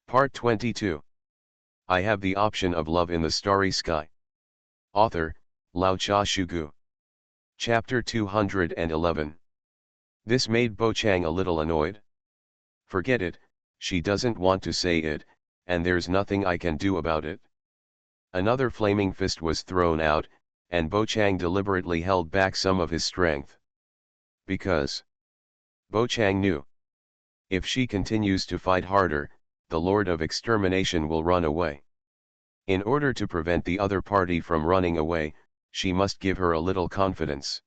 Part 22. I have the option of love in the starry sky. Author, Lao Cha Shugu. Chapter 211. This made Bo Chang a little annoyed. Forget it, she doesn't want to say it, and there's nothing I can do about it. Another flaming fist was thrown out, and Bo Chang deliberately held back some of his strength. Because Bo Chang knew, if she continues to fight harder, the Lord of Extermination will run away. In order to prevent the other party from running away, she must give her a little confidence.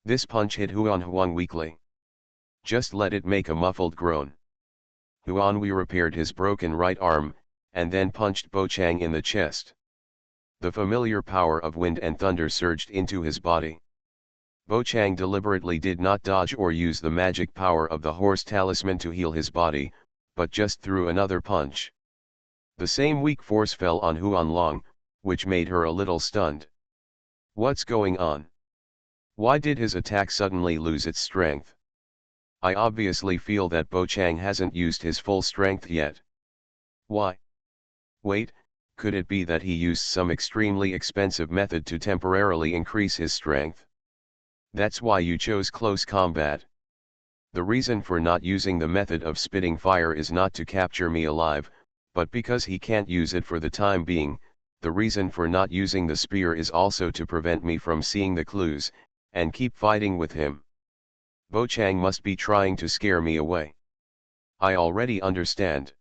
This punch hit Huan Huang weakly. Just let it make a muffled groan. Huan Hui repaired his broken right arm, and then punched Bo Chang in the chest. The familiar power of wind and thunder surged into his body. Bo Chang deliberately did not dodge or use the magic power of the horse talisman to heal his body, but just threw another punch. The same weak force fell on Huan Long, which made her a little stunned. What's going on? Why did his attack suddenly lose its strength? I obviously feel that Bo Chang hasn't used his full strength yet. Why? Wait, could it be that he used some extremely expensive method to temporarily increase his strength? That's why you chose close combat. The reason for not using the method of spitting fire is not to capture me alive, but because he can't use it for the time being. The reason for not using the spear is also to prevent me from seeing the clues, and keep fighting with him. Bo Chang must be trying to scare me away. I already understand.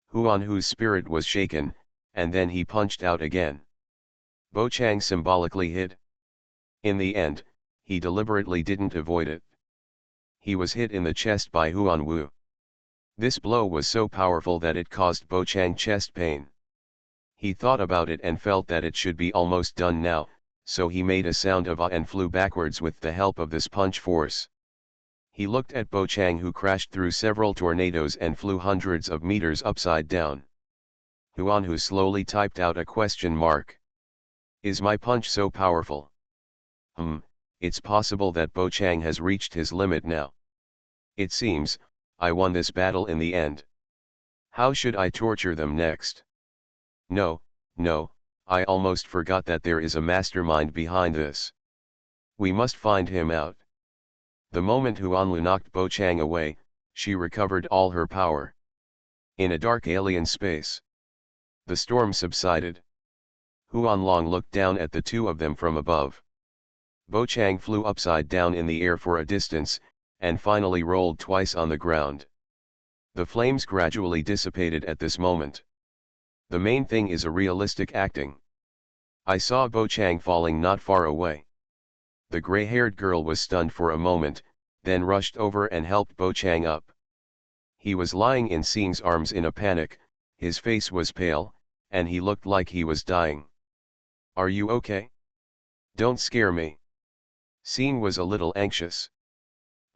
Huan Hu's spirit was shaken, and then he punched out again. Bo Chang symbolically hid. In the end, he deliberately didn't avoid it. He was hit in the chest by Huan Wu. This blow was so powerful that it caused Bo Chang chest pain. He thought about it and felt that it should be almost done now, so he made a sound of ah and flew backwards with the help of this punch force. He looked at Bo Chang, who crashed through several tornadoes and flew hundreds of meters upside down. Huan Hu slowly typed out a question mark. Is my punch so powerful? It's possible that Bo Chang has reached his limit now. It seems, I won this battle in the end. How should I torture them next? No, I almost forgot that there is a mastermind behind this. We must find him out. The moment Huan Lu knocked Bo Chang away, she recovered all her power. In a dark alien space, the storm subsided. Huan Long looked down at the two of them from above. Bo Chang flew upside down in the air for a distance, and finally rolled twice on the ground. The flames gradually dissipated at this moment. The main thing is a realistic acting. I saw Bo Chang falling not far away. The gray-haired girl was stunned for a moment, then rushed over and helped Bo Chang up. He was lying in Xing's arms in a panic, his face was pale, and he looked like he was dying. Are you okay? Don't scare me. Xing was a little anxious.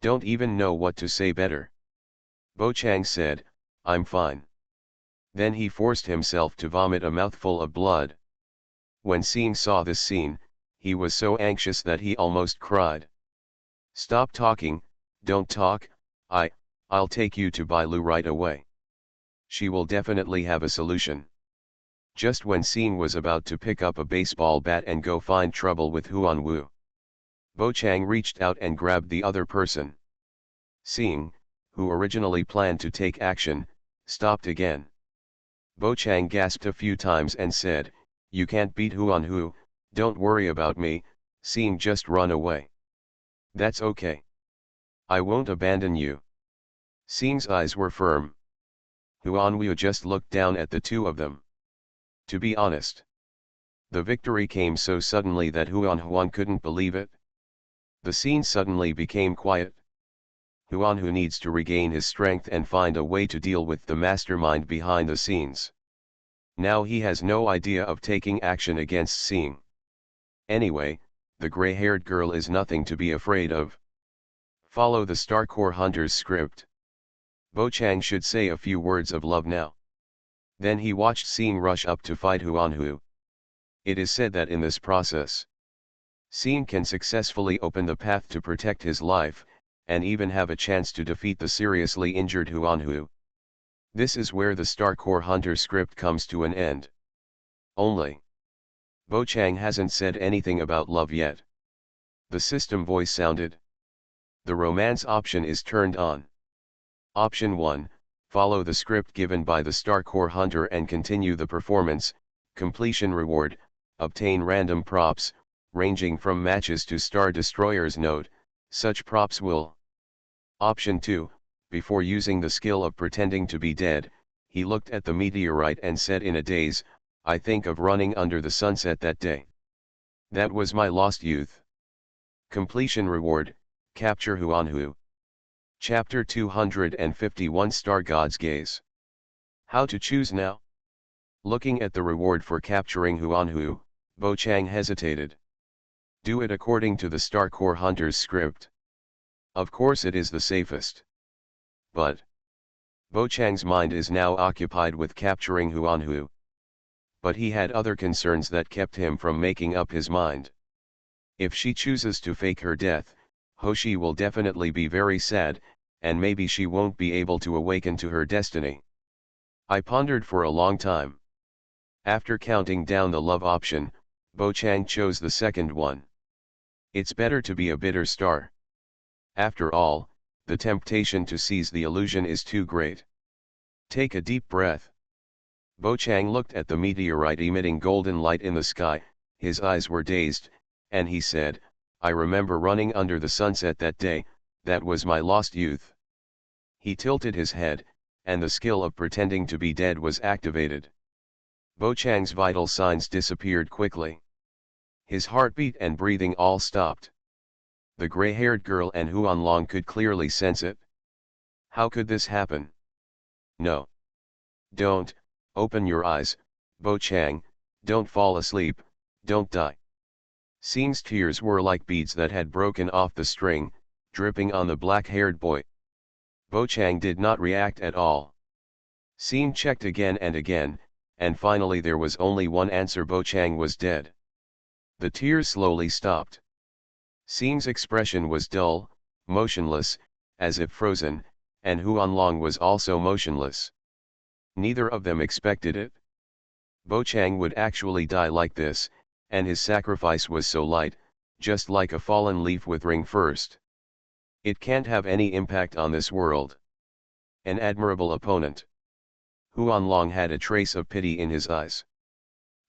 Don't even know what to say better. Bo Chang said, I'm fine. Then he forced himself to vomit a mouthful of blood. When Xing saw this scene, he was so anxious that he almost cried. Stop talking, don't talk, I'll take you to Bai Lu right away. She will definitely have a solution. Just when Xing was about to pick up a baseball bat and go find trouble with Huan Wu, Bo Chang reached out and grabbed the other person. Xing, who originally planned to take action, stopped again. Bo Chang gasped a few times and said, You can't beat Huan Hu, don't worry about me, Xing, just run away. That's okay. I won't abandon you. Xing's eyes were firm. Huan Hu just looked down at the two of them. To be honest, the victory came so suddenly that Huan Huan couldn't believe it. The scene suddenly became quiet. Huan Hu needs to regain his strength and find a way to deal with the mastermind behind the scenes. Now he has no idea of taking action against Xing. Anyway, the gray-haired girl is nothing to be afraid of. Follow the Star Core Hunters script. Bo Chang should say a few words of love now. Then he watched Xing rush up to fight Huan Hu. It is said that in this process, Xing can successfully open the path to protect his life, and even have a chance to defeat the seriously injured Huan Hu. This is where the Starcore Hunter script comes to an end. Only Bo Chang hasn't said anything about love yet. The system voice sounded. The romance option is turned on. Option 1, follow the script given by the Starcore Hunter and continue the performance. Completion reward, obtain random props, ranging from matches to Star Destroyers. Note, such props will. Option 2, before using the skill of pretending to be dead, he looked at the meteorite and said in a daze, I think of running under the sunset that day. That was my lost youth. Completion reward, capture Huanhu. Chapter 251 Star God's Gaze. How to choose now? Looking at the reward for capturing Huanhu, Bo Chang hesitated. Do it according to the Starcore Hunter's script. Of course it is the safest. But Bo Chang's mind is now occupied with capturing Huanhu. But he had other concerns that kept him from making up his mind. If she chooses to fake her death, Hoshi will definitely be very sad, and maybe she won't be able to awaken to her destiny. I pondered for a long time. After counting down the love option, Bo Chang chose the second one. It's better to be a bitter star. After all, the temptation to seize the illusion is too great. Take a deep breath. Bo Chang looked at the meteorite emitting golden light in the sky, his eyes were dazed, and he said, I remember running under the sunset that day, that was my lost youth. He tilted his head, and the skill of pretending to be dead was activated. Bo Chang's vital signs disappeared quickly. His heartbeat and breathing all stopped. The gray-haired girl and Huanlong could clearly sense it. How could this happen? No. Don't, open your eyes, Bo Chang, don't fall asleep, don't die. Xing's tears were like beads that had broken off the string, dripping on the black-haired boy. Bo Chang did not react at all. Xing checked again, and finally there was only one answer: Bo Chang was dead. The tears slowly stopped. Xing's expression was dull, motionless, as if frozen, and Huanlong was also motionless. Neither of them expected it. Bo Chang would actually die like this, and his sacrifice was so light, just like a fallen leaf withering first. It can't have any impact on this world. An admirable opponent. Huanlong had a trace of pity in his eyes.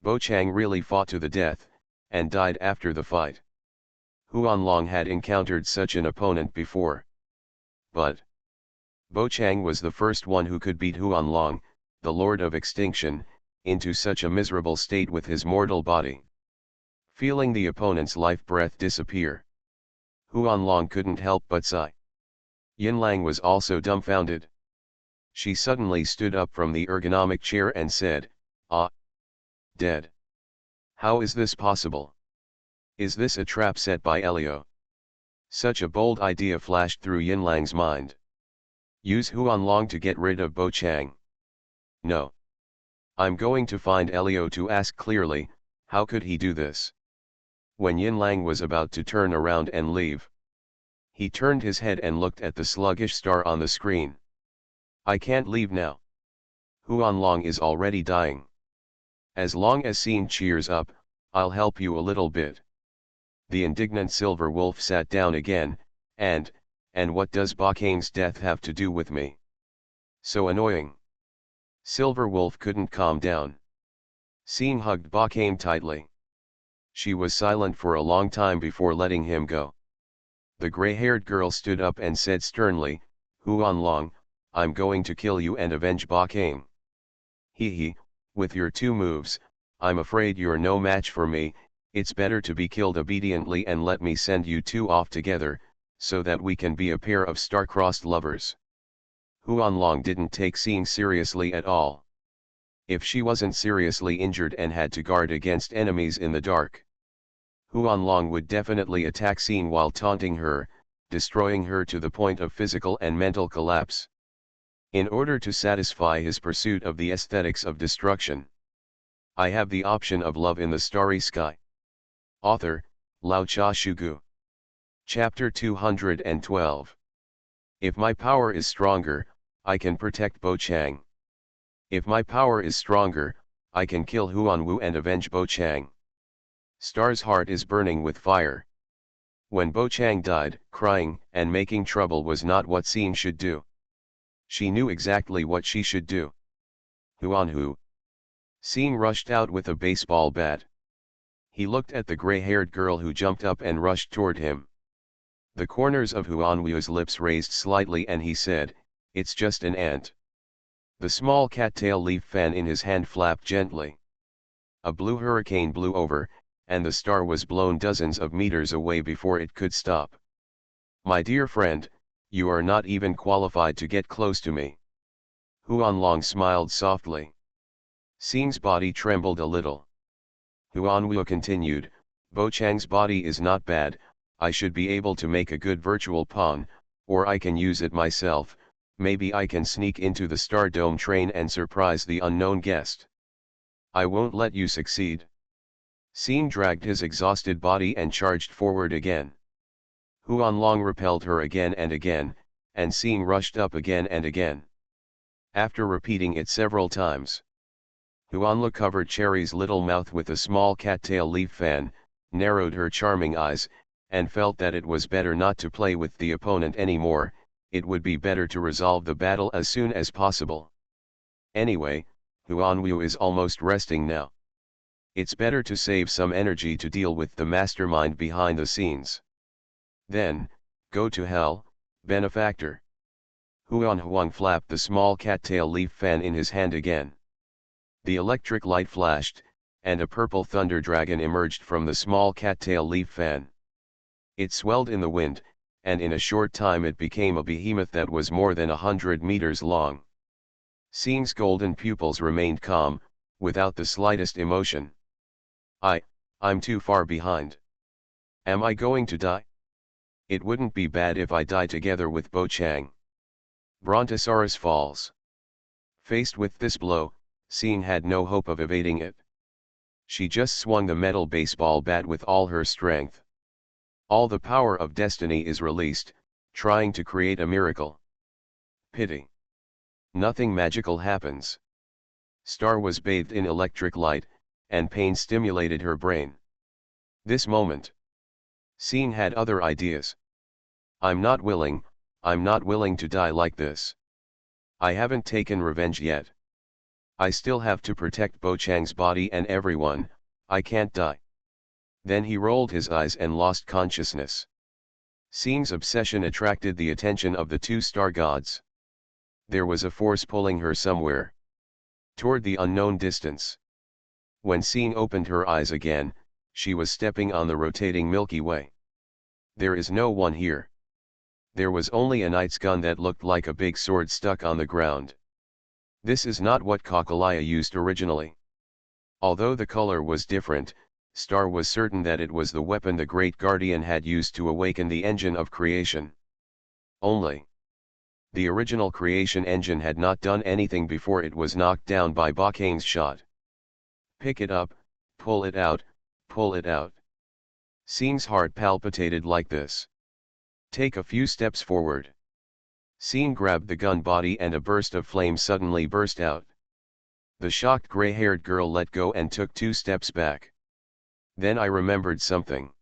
Bo Chang really fought to the death, and died after the fight. Huanlong had encountered such an opponent before. But Bo Chang was the first one who could beat Huanlong, the Lord of Extinction, into such a miserable state with his mortal body. Feeling the opponent's life breath disappear, Huanlong couldn't help but sigh. Yinlang was also dumbfounded. She suddenly stood up from the ergonomic chair and said, Ah! Dead. How is this possible? Is this a trap set by Elio? Such a bold idea flashed through Yinlang's mind. Use Huanlong to get rid of Bo Chang. No. I'm going to find Elio to ask clearly, how could he do this? When Yinlang was about to turn around and leave, he turned his head and looked at the sluggish star on the screen. I can't leave now. Huanlong is already dying. As long as Xing cheers up, I'll help you a little bit. The indignant Silver Wolf sat down again, and what does Bakang's death have to do with me? So annoying. Silver Wolf couldn't calm down. Xing hugged Bakang tightly. She was silent for a long time before letting him go. The gray-haired girl stood up and said sternly, Huanlong, I'm going to kill you and avenge Bakang. Hee, with your two moves, I'm afraid you're no match for me. It's better to be killed obediently and let me send you two off together, so that we can be a pair of star-crossed lovers. Huanlong didn't take Xing seriously at all. If she wasn't seriously injured and had to guard against enemies in the dark, Huanlong would definitely attack Xing while taunting her, destroying her to the point of physical and mental collapse. In order to satisfy his pursuit of the aesthetics of destruction, I have the option of love in the starry sky. Author, Lao Cha Shugu. Chapter 212. If my power is stronger, I can protect Bo Chang. If my power is stronger, I can kill Huanwu and avenge Bo Chang. Star's heart is burning with fire. When Bo Chang died, crying and making trouble was not what Xing should do. She knew exactly what she should do. Huanwu. Xing rushed out with a baseball bat. He looked at the gray-haired girl who jumped up and rushed toward him. The corners of Huanwu's lips raised slightly and he said, "It's just an ant." The small cattail leaf fan in his hand flapped gently. A blue hurricane blew over, and the star was blown dozens of meters away before it could stop. "My dear friend, you are not even qualified to get close to me." Huanlong smiled softly. Xing's body trembled a little. Huanwu continued, "Bo Chang's body is not bad, I should be able to make a good virtual pawn, or I can use it myself, maybe I can sneak into the Star Dome train and surprise the unknown guest. I won't let you succeed." Xing dragged his exhausted body and charged forward again. Huanlong repelled her again, and Xing rushed up again and again. After repeating it several times, Huanla covered Cherry's little mouth with a small cattail leaf fan, narrowed her charming eyes, and felt that it was better not to play with the opponent anymore. It would be better to resolve the battle as soon as possible. Anyway, Huanwu is almost resting now. It's better to save some energy to deal with the mastermind behind the scenes. Then, go to hell, benefactor. Huang flapped the small cattail leaf fan in his hand again. The electric light flashed, and a purple thunder dragon emerged from the small cattail leaf fan. It swelled in the wind, and in a short time it became a behemoth that was more than 100 meters long. Xing's golden pupils remained calm, without the slightest emotion. I'm too far behind. Am I going to die? It wouldn't be bad if I die together with Bo Chang. Brontosaurus falls. Faced with this blow, Xing had no hope of evading it. She just swung the metal baseball bat with all her strength. All the power of destiny is released, trying to create a miracle. Pity. Nothing magical happens. Star was bathed in electric light, and pain stimulated her brain. This moment, Xing had other ideas. I'm not willing to die like this. I haven't taken revenge yet. I still have to protect Bo Chang's body and everyone, I can't die. Then he rolled his eyes and lost consciousness. Xing's obsession attracted the attention of the two star gods. There was a force pulling her somewhere. Toward the unknown distance. When Xing opened her eyes again, she was stepping on the rotating Milky Way. There is no one here. There was only a knight's gun that looked like a big sword stuck on the ground. This is not what Kakalaya used originally. Although the color was different, Star was certain that it was the weapon the Great Guardian had used to awaken the engine of creation. Only, the original creation engine had not done anything before it was knocked down by Bakang's shot. Pick it up, pull it out, pull it out. Xing's heart palpitated like this. Take a few steps forward. Xing grabbed the gun body and a burst of flame suddenly burst out. The shocked gray-haired girl let go and took 2 steps back. Then I remembered something.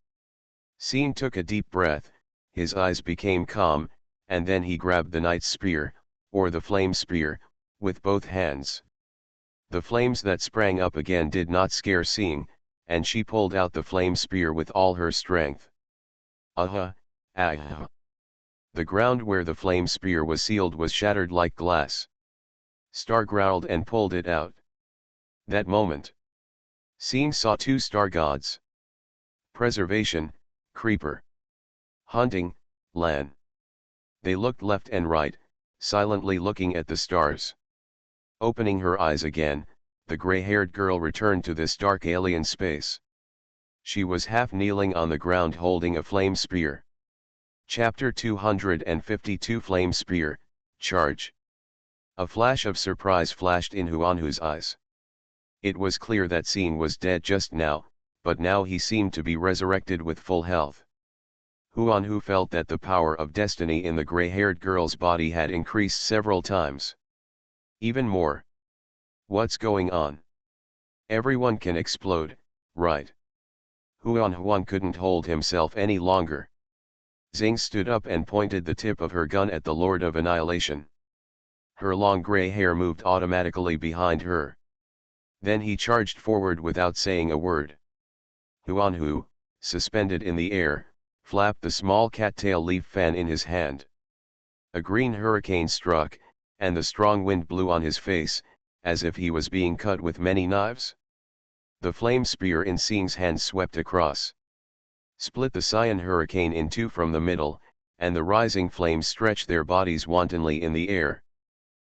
Xing took a deep breath, his eyes became calm, and then he grabbed the knight's spear, or the flame spear, with both hands. The flames that sprang up again did not scare Xing, and she pulled out the flame spear with all her strength. Ah! The ground where the flame spear was sealed was shattered like glass. Star growled and pulled it out. That moment, Xing saw 2 star gods. Preservation, Creeper. Hunting, Lan. They looked left and right, silently looking at the stars. Opening her eyes again, the gray-haired girl returned to this dark alien space. She was half kneeling on the ground holding a flame spear. Chapter 252 Flame Spear, Charge. A flash of surprise flashed in Huanhu's eyes. It was clear that Xing was dead just now, but now he seemed to be resurrected with full health. Huanhu felt that the power of destiny in the gray-haired girl's body had increased several times. Even more. What's going on? Everyone can explode, right? Huan couldn't hold himself any longer. Xing stood up and pointed the tip of her gun at the Lord of Annihilation. Her long gray hair moved automatically behind her. Then he charged forward without saying a word. Huan, suspended in the air, flapped the small cattail leaf fan in his hand. A green hurricane struck, and the strong wind blew on his face, as if he was being cut with many knives. The flame spear in Xing's hand swept across, split the cyan hurricane in two from the middle, and the rising flames stretched their bodies wantonly in the air.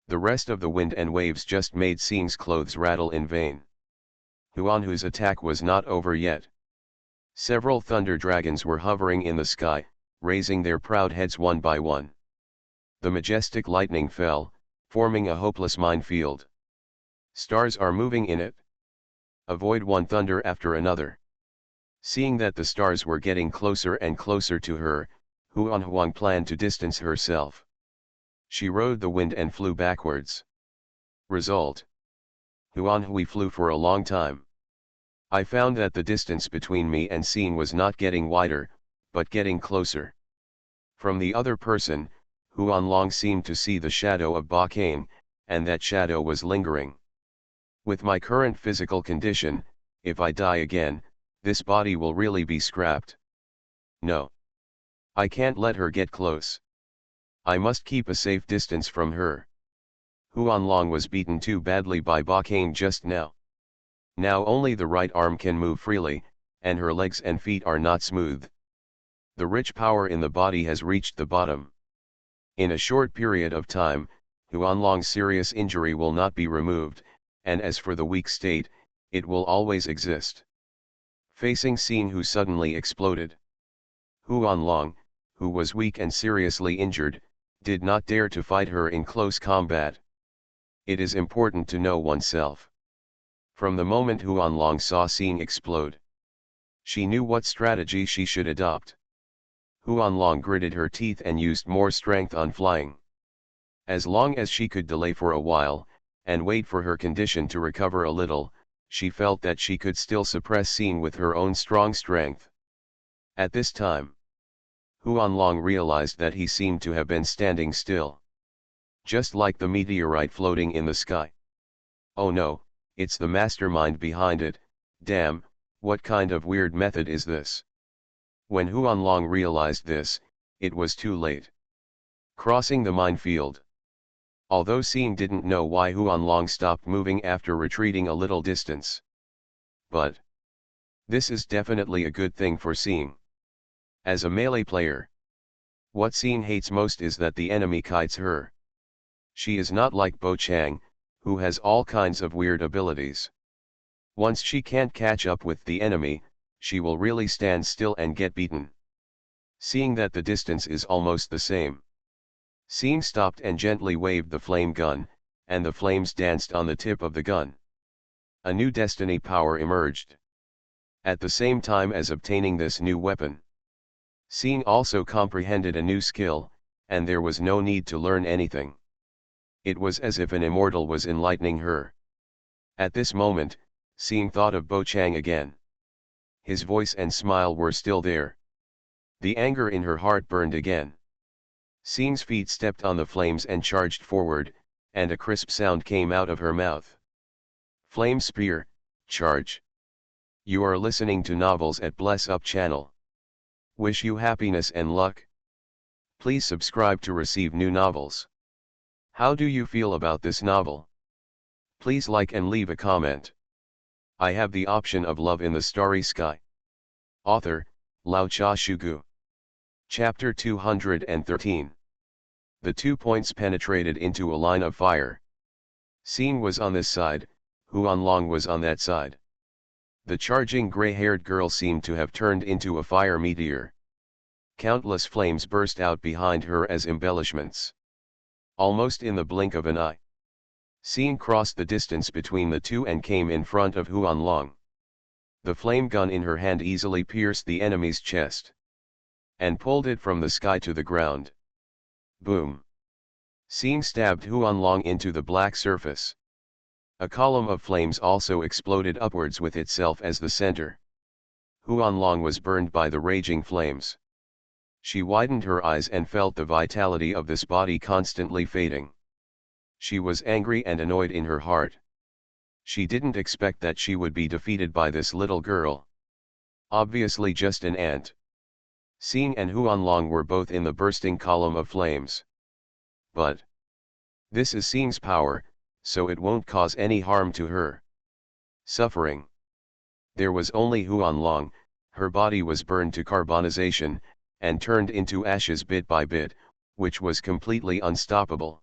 The rest of the wind and waves just made Xing's clothes rattle in vain. Huan's attack was not over yet. Several thunder dragons were hovering in the sky, raising their proud heads one by one. The majestic lightning fell, forming a hopeless minefield. Stars are moving in it. Avoid one thunder after another. Seeing that the stars were getting closer and closer to her, Huang planned to distance herself. She rode the wind and flew backwards. Result: Huan flew for a long time. I found that the distance between me and Xing was not getting wider, but getting closer. From the other person, Huan seemed to see the shadow of Ba Kane, and that shadow was lingering. With my current physical condition, if I die again, this body will really be scrapped. No. I can't let her get close. I must keep a safe distance from her. Huan was beaten too badly by Ba Kane just now. Now only the right arm can move freely, and her legs and feet are not smooth. The rich power in the body has reached the bottom. In a short period of time, Huan's serious injury will not be removed, and as for the weak state, it will always exist. Facing Xing, who suddenly exploded, Huan, who was weak and seriously injured, did not dare to fight her in close combat. It is important to know oneself. From the moment Huan saw Xing explode, she knew what strategy she should adopt. Huan gritted her teeth and used more strength on flying. As long as she could delay for a while, and wait for her condition to recover a little, she felt that she could still suppress Xing with her own strong strength. At this time, Huan realized that he seemed to have been standing still. Just like the meteorite floating in the sky. Oh no, it's the mastermind behind it. Damn, what kind of weird method is this? When Huan realized this, it was too late. Crossing the minefield. Although Xing didn't know why Huan stopped moving after retreating a little distance. But this is definitely a good thing for Xing. As a melee player, what Xing hates most is that the enemy kites her. She is not like Bo Chang, who has all kinds of weird abilities. Once she can't catch up with the enemy, she will really stand still and get beaten. Seeing that the distance is almost the same, Xing stopped and gently waved the flame gun, and the flames danced on the tip of the gun. A new destiny power emerged. At the same time as obtaining this new weapon, Xing also comprehended a new skill, and there was no need to learn anything. It was as if an immortal was enlightening her. At this moment, Xing thought of Bo Chang again. His voice and smile were still there. The anger in her heart burned again. Xing's feet stepped on the flames and charged forward, and a crisp sound came out of her mouth. Flame Spear, charge. You are listening to novels at Bless Up channel. Wish you happiness and luck. Please subscribe to receive new novels. How do you feel about this novel? Please like and leave a comment. I have the option of Love in the Starry Sky. Author, Lao Cha Shugu. Chapter 213. The 2 points penetrated into a line of fire. Xing was on this side, Huan was on that side. The charging gray-haired girl seemed to have turned into a fire meteor. Countless flames burst out behind her as embellishments. Almost in the blink of an eye, Xing crossed the distance between the two and came in front of Huan. The flame gun in her hand easily pierced the enemy's chest, and pulled it from the sky to the ground. Boom! Xing stabbed Huan into the black surface. A column of flames also exploded upwards with itself as the center. Huanlong was burned by the raging flames. She widened her eyes and felt the vitality of this body constantly fading. She was angry and annoyed in her heart. She didn't expect that she would be defeated by this little girl. Obviously just an ant. Xing and Huanlong were both in the bursting column of flames. But this is Xing's power, so it won't cause any harm to her. Suffering. There was only Huanlong. Her body was burned to carbonization, and turned into ashes bit by bit, which was completely unstoppable.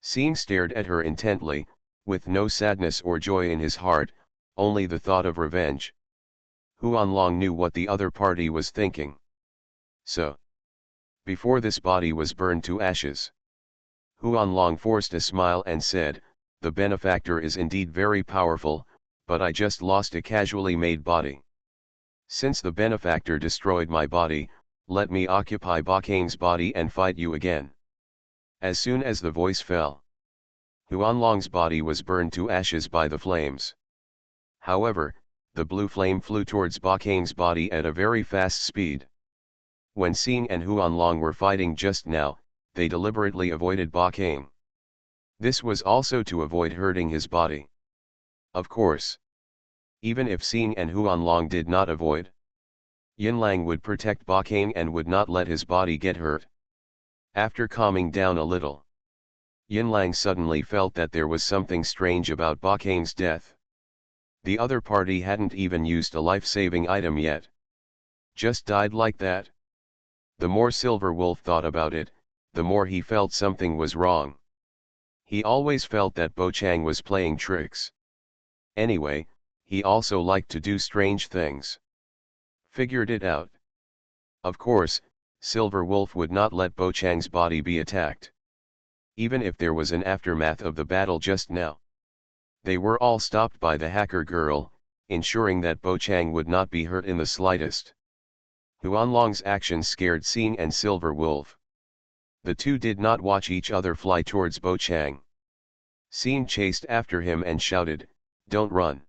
Xing stared at her intently, with no sadness or joy in his heart, only the thought of revenge. Huanlong knew what the other party was thinking. So, before this body was burned to ashes, Huanlong forced a smile and said, "The benefactor is indeed very powerful, but I just lost a casually made body. Since the benefactor destroyed my body, let me occupy Bakang's body and fight you again." As soon as the voice fell, Huanlong's body was burned to ashes by the flames. However, the blue flame flew towards Bakang's body at a very fast speed. When Xing and Huanlong were fighting just now, they deliberately avoided Bakang. This was also to avoid hurting his body. Of course, even if Xing and Huanlong did not avoid, Yinlang would protect Bakang and would not let his body get hurt. After calming down a little, Yinlang suddenly felt that there was something strange about Bakang's death. The other party hadn't even used a life-saving item yet. Just died like that. The more Silver Wolf thought about it, the more he felt something was wrong. He always felt that Bochang was playing tricks. Anyway, he also liked to do strange things. Figured it out. Of course, Silver Wolf would not let Bochang's body be attacked. Even if there was an aftermath of the battle just now. They were all stopped by the hacker girl, ensuring that Bochang would not be hurt in the slightest. Huanlong's actions scared Xing and Silver Wolf. The two did not watch each other fly towards Bochang. Xing chased after him and shouted, "Don't run."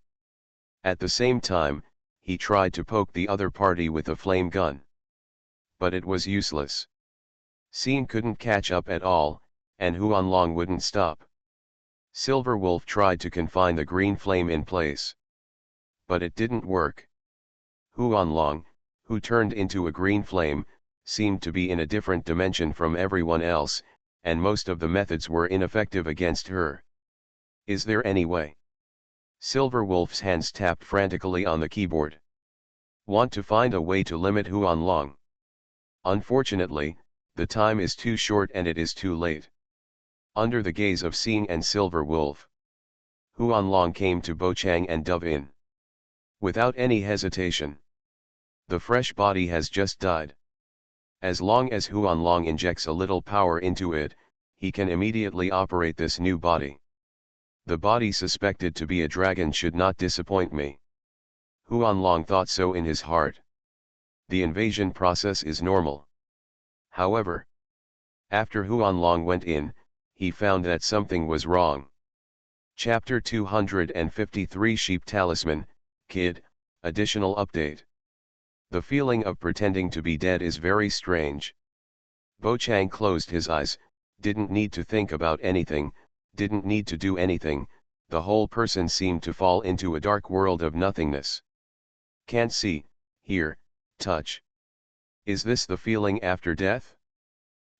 At the same time, he tried to poke the other party with a flame gun. But it was useless. Xing couldn't catch up at all, and Huanlong wouldn't stop. Silver Wolf tried to confine the green flame in place. But it didn't work. Huanlong, who turned into a green flame, seemed to be in a different dimension from everyone else, and most of the methods were ineffective against her. Is there any way? Silver Wolf's hands tapped frantically on the keyboard. Want to find a way to limit Huanlong. Unfortunately, the time is too short and it is too late. Under the gaze of Xing and Silver Wolf, Huanlong came to Bochang and dove in. Without any hesitation. The fresh body has just died. As long as Huanlong injects a little power into it, he can immediately operate this new body. The body suspected to be a dragon should not disappoint me. Huanlong thought so in his heart. The invasion process is normal. However, after Huanlong went in, he found that something was wrong. Chapter 253 Sheep Talisman, Kid, Additional Update. The feeling of pretending to be dead is very strange. Bochang closed his eyes, didn't need to think about anything, didn't need to do anything, the whole person seemed to fall into a dark world of nothingness. Can't see, hear, touch. Is this the feeling after death?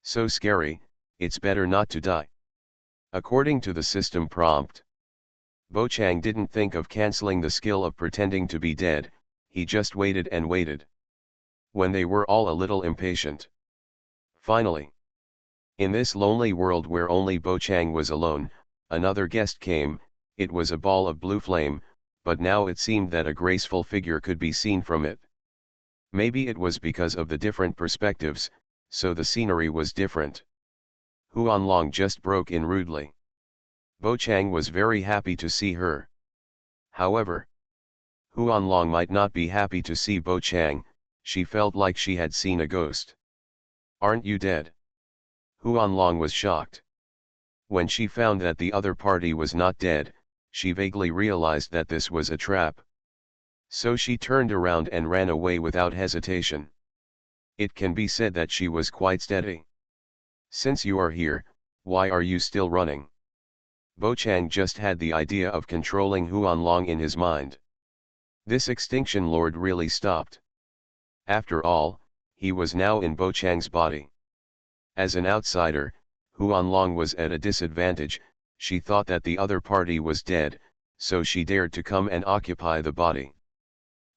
So scary, it's better not to die. According to the system prompt, Bochang didn't think of cancelling the skill of pretending to be dead, he just waited and waited. When they were all a little impatient. Finally, in this lonely world where only Bochang was alone, another guest came. It was a ball of blue flame, but now it seemed that a graceful figure could be seen from it. Maybe it was because of the different perspectives, so the scenery was different. Huanlong just broke in rudely. Bochang was very happy to see her. However, Huanlong might not be happy to see Bochang, she felt like she had seen a ghost. Aren't you dead? Huanlong was shocked. When she found that the other party was not dead, she vaguely realized that this was a trap. So she turned around and ran away without hesitation. It can be said that she was quite steady. Since you are here, why are you still running? Bo Chang just had the idea of controlling Huanlong in his mind. This extinction lord really stopped. After all, he was now in Bo Chang's body. As an outsider, Huanlong was at a disadvantage. She thought that the other party was dead, so she dared to come and occupy the body.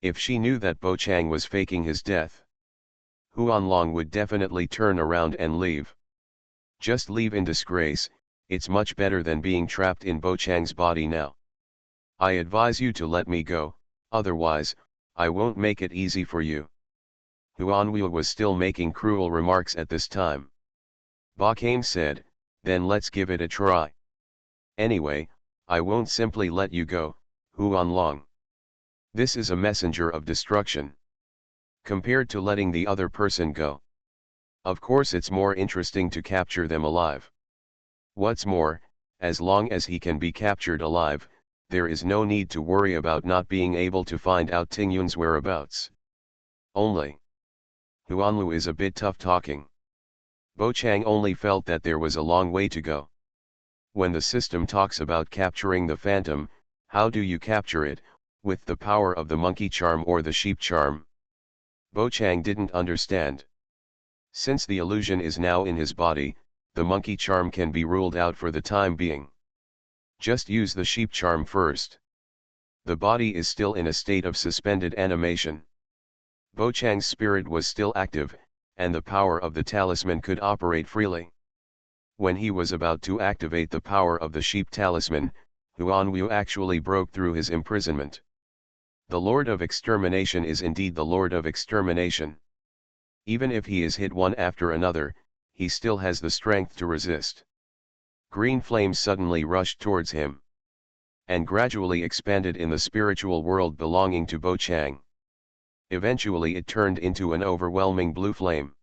If she knew that Bo Chang was faking his death, Huanlong would definitely turn around and leave. Just leave in disgrace, it's much better than being trapped in Bo Chang's body now. I advise you to let me go, otherwise, I won't make it easy for you. Huanwu was still making cruel remarks at this time. Ba Kame said, then let's give it a try. Anyway, I won't simply let you go, Huanlong. This is a messenger of destruction. Compared to letting the other person go. Of course it's more interesting to capture them alive. What's more, as long as he can be captured alive, there is no need to worry about not being able to find out Tingyun's whereabouts. Only, Huanlu is a bit tough talking. Bo Chang only felt that there was a long way to go. When the system talks about capturing the phantom, how do you capture it, with the power of the monkey charm or the sheep charm? Bo Chang didn't understand. Since the illusion is now in his body, the monkey charm can be ruled out for the time being. Just use the sheep charm first. The body is still in a state of suspended animation. Bo Chang's spirit was still active, and the power of the talisman could operate freely. When he was about to activate the power of the sheep talisman, Huanwu actually broke through his imprisonment. The Lord of Extermination is indeed the Lord of Extermination. Even if he is hit one after another, he still has the strength to resist. Green flames suddenly rushed towards him, and gradually expanded in the spiritual world belonging to Bo Chang. Eventually it turned into an overwhelming blue flame.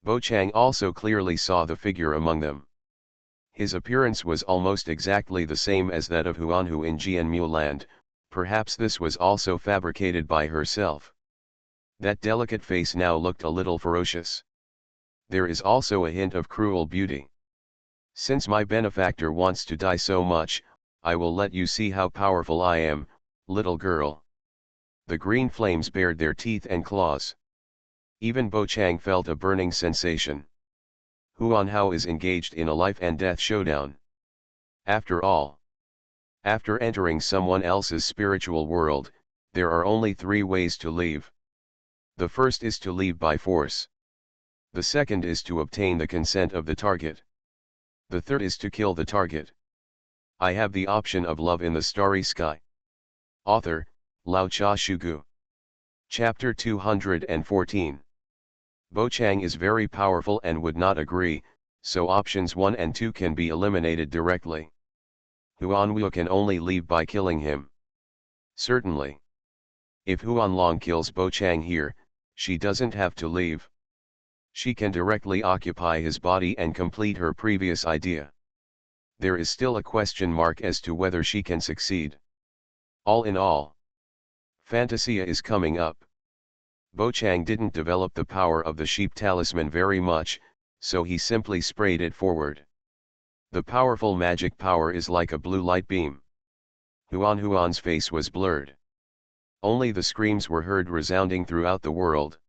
Bo Chang also clearly saw the figure among them. His appearance was almost exactly the same as that of Huanhu in Jianmu land. Perhaps this was also fabricated by herself. That delicate face now looked a little ferocious. There is also a hint of cruel beauty. Since my benefactor wants to die so much, I will let you see how powerful I am, little girl. The green flames bared their teeth and claws. Even Bo Chang felt a burning sensation. Huan Hao is engaged in a life and death showdown. After all, after entering someone else's spiritual world, there are only 3 ways to leave. The first is to leave by force. The second is to obtain the consent of the target. The third is to kill the target. I have the option of love in the starry sky. Author, Lao Cha Shugu. Chapter 214. Bo Chang is very powerful and would not agree, so options 1 and 2 can be eliminated directly. Huanwu can only leave by killing him. Certainly. If Huanlong kills Bo Chang here, she doesn't have to leave. She can directly occupy his body and complete her previous idea. There is still a question mark as to whether she can succeed. All in all, Fantasia is coming up. Bo Chang didn't develop the power of the sheep talisman very much, so he simply sprayed it forward. The powerful magic power is like a blue light beam. Huan's face was blurred. Only the screams were heard resounding throughout the world.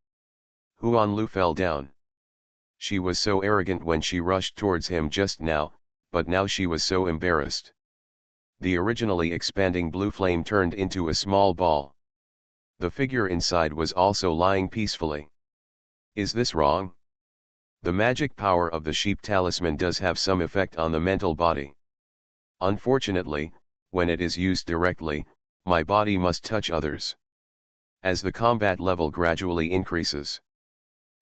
Huanlu fell down. She was so arrogant when she rushed towards him just now, but now she was so embarrassed. The originally expanding blue flame turned into a small ball. The figure inside was also lying peacefully. Is this wrong? The magic power of the sheep talisman does have some effect on the mental body. Unfortunately, when it is used directly, my body must touch others. As the combat level gradually increases,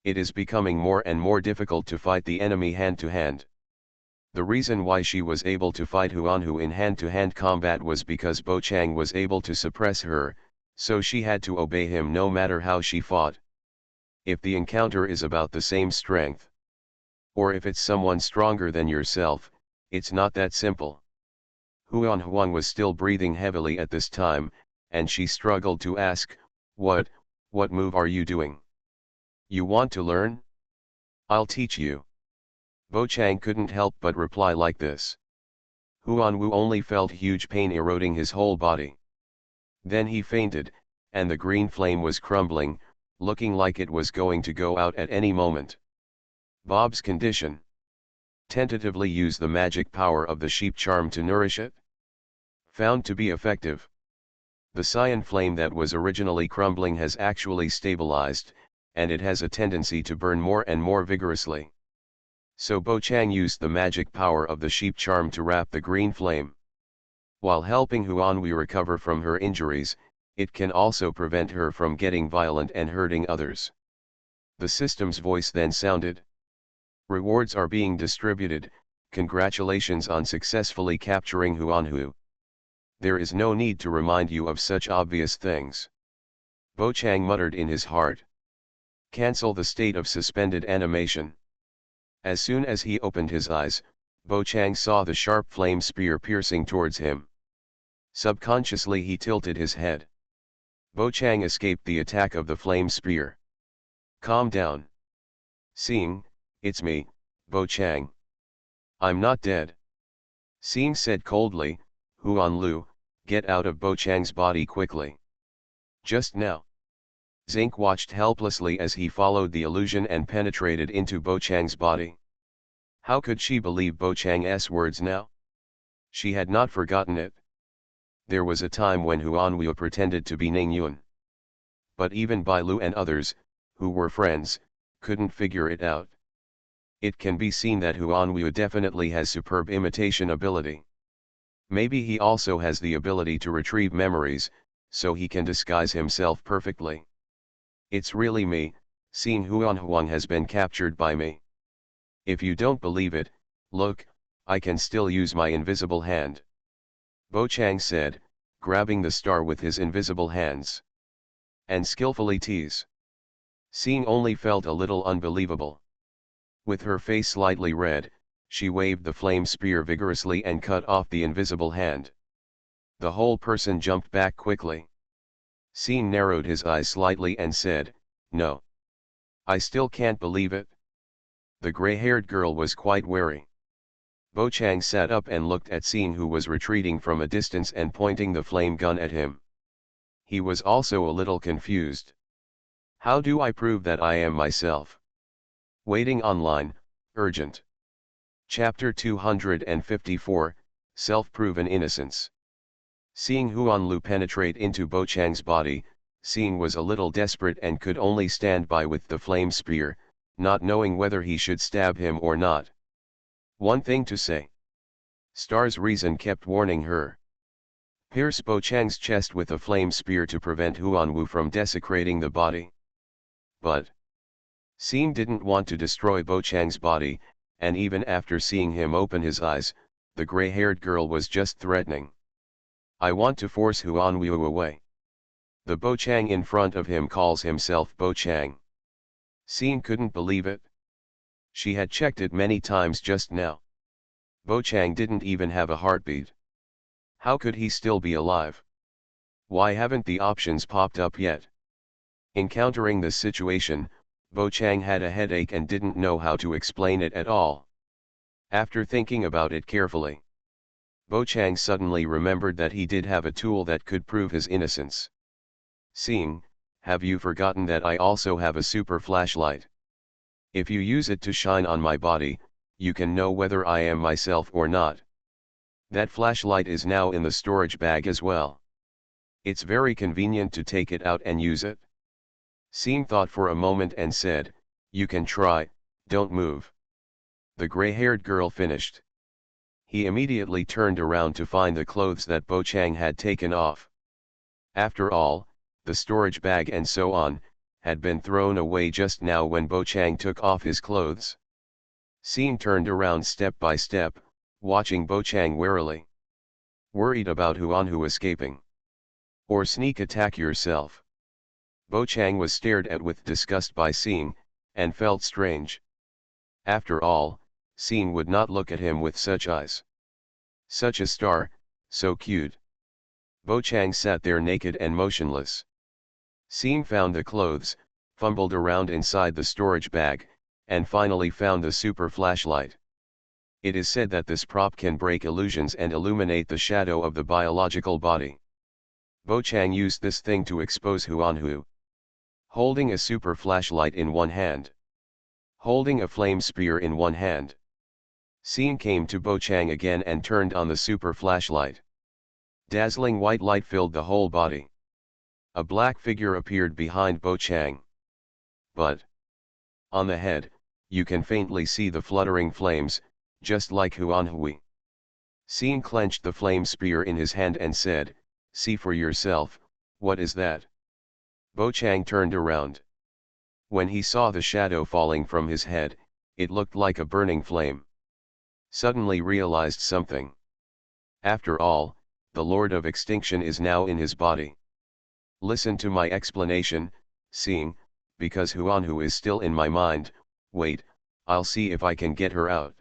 it is becoming more and more difficult to fight the enemy hand to hand. The reason why she was able to fight Huanhu in hand-to-hand combat was because Bo Chang was able to suppress her, so she had to obey him no matter how she fought. If the encounter is about the same strength, or if it's someone stronger than yourself, it's not that simple. Huan Huang was still breathing heavily at this time, and she struggled to ask, what move are you doing? You want to learn? I'll teach you. Bo Chang couldn't help but reply like this. Huan Wu only felt huge pain eroding his whole body. Then he fainted, and the green flame was crumbling, looking like it was going to go out at any moment. Bob's condition. Tentatively use the magic power of the sheep charm to nourish it. Found to be effective. The cyan flame that was originally crumbling has actually stabilized, and it has a tendency to burn more and more vigorously. So Bo Chang used the magic power of the sheep charm to wrap the green flame. While helping Huan Wu recover from her injuries, it can also prevent her from getting violent and hurting others. The system's voice then sounded. Rewards are being distributed, congratulations on successfully capturing Huan Wu. There is no need to remind you of such obvious things. Bo Chang muttered in his heart. Cancel the state of suspended animation. As soon as he opened his eyes, Bo Chang saw the sharp flame spear piercing towards him. Subconsciously he tilted his head. Bo Chang escaped the attack of the flame spear. Calm down. Seeing, it's me, Bo Chang. I'm not dead. Seeing said coldly, Huan Lu, get out of Bo Chang's body quickly. Just now. Zinc watched helplessly as he followed the illusion and penetrated into Bo Chang's body. How could she believe Bo Chang's words now? She had not forgotten it. There was a time when Huan Wu pretended to be Ning Yun. But even Bai Lu and others, who were friends, couldn't figure it out. It can be seen that Huan Wu definitely has superb imitation ability. Maybe he also has the ability to retrieve memories, so he can disguise himself perfectly. It's really me, seeing Huan Huang has been captured by me. If you don't believe it, look, I can still use my invisible hand. Bo Chang said, grabbing the star with his invisible hands. And skillfully tease. Seeing only felt a little unbelievable. With her face slightly red, she waved the flame spear vigorously and cut off the invisible hand. The whole person jumped back quickly. Seeing narrowed his eyes slightly and said, no. I still can't believe it. The gray-haired girl was quite wary. Bo Chang sat up and looked at Seeing, who was retreating from a distance and pointing the flame gun at him. He was also a little confused. How do I prove that I am myself? Waiting online, urgent. Chapter 254, Self-Proven Innocence. Seeing Huan Lu penetrate into Bo Chang's body, Seeing was a little desperate and could only stand by with the flame spear, not knowing whether he should stab him or not. One thing to say. Star's reason kept warning her. Pierce Bo Chang's chest with a flame spear to prevent Huan Wu from desecrating the body. But Seeing didn't want to destroy Bo Chang's body, and even after seeing him open his eyes, the gray-haired girl was just threatening. I want to force Huan Wu away. The Bo Chang in front of him calls himself Bo Chang. Seeing couldn't believe it. She had checked it many times just now. Bo Chang didn't even have a heartbeat. How could he still be alive? Why haven't the options popped up yet? Encountering this situation, Bo Chang had a headache and didn't know how to explain it at all. After thinking about it carefully, Bo Chang suddenly remembered that he did have a tool that could prove his innocence. Seeing, have you forgotten that I also have a super flashlight? If you use it to shine on my body, you can know whether I am myself or not. That flashlight is now in the storage bag as well. It's very convenient to take it out and use it. Seeing thought for a moment and said, you can try, don't move. The gray-haired girl finished. He immediately turned around to find the clothes that Bo Chang had taken off. After all, the storage bag and so on, had been thrown away just now when Bo Chang took off his clothes. Seeing turned around step by step, watching Bo Chang warily. Worried about Huan Wu escaping. Or sneak attack yourself. Bo Chang was stared at with disgust by Seeing, and felt strange. After all, Seeing would not look at him with such eyes. Such a star, So cute. Bo Chang sat there naked and motionless. Seeing found the clothes, fumbled around inside the storage bag, and finally found the super flashlight. It is said that this prop can break illusions and illuminate the shadow of the biological body. Bo Chang used this thing to expose Huanhu. Holding a super flashlight in one hand. Holding a flame spear in one hand. Seeing came to Bo Chang again and turned on the super flashlight. Dazzling white light filled the whole body. A black figure appeared behind Bo Chang. But on the head, you can faintly see the fluttering flames, just like Huanhui. Seeing clenched the flame spear in his hand and said, "See for yourself, what is that?" Bo Chang turned around. When he saw the shadow falling from his head, it looked like a burning flame. Suddenly realized something. After all, the Lord of Extinction is now in his body. Listen to my explanation, Seeing, because Huanhu is still in my mind. Wait, I'll see if I can get her out.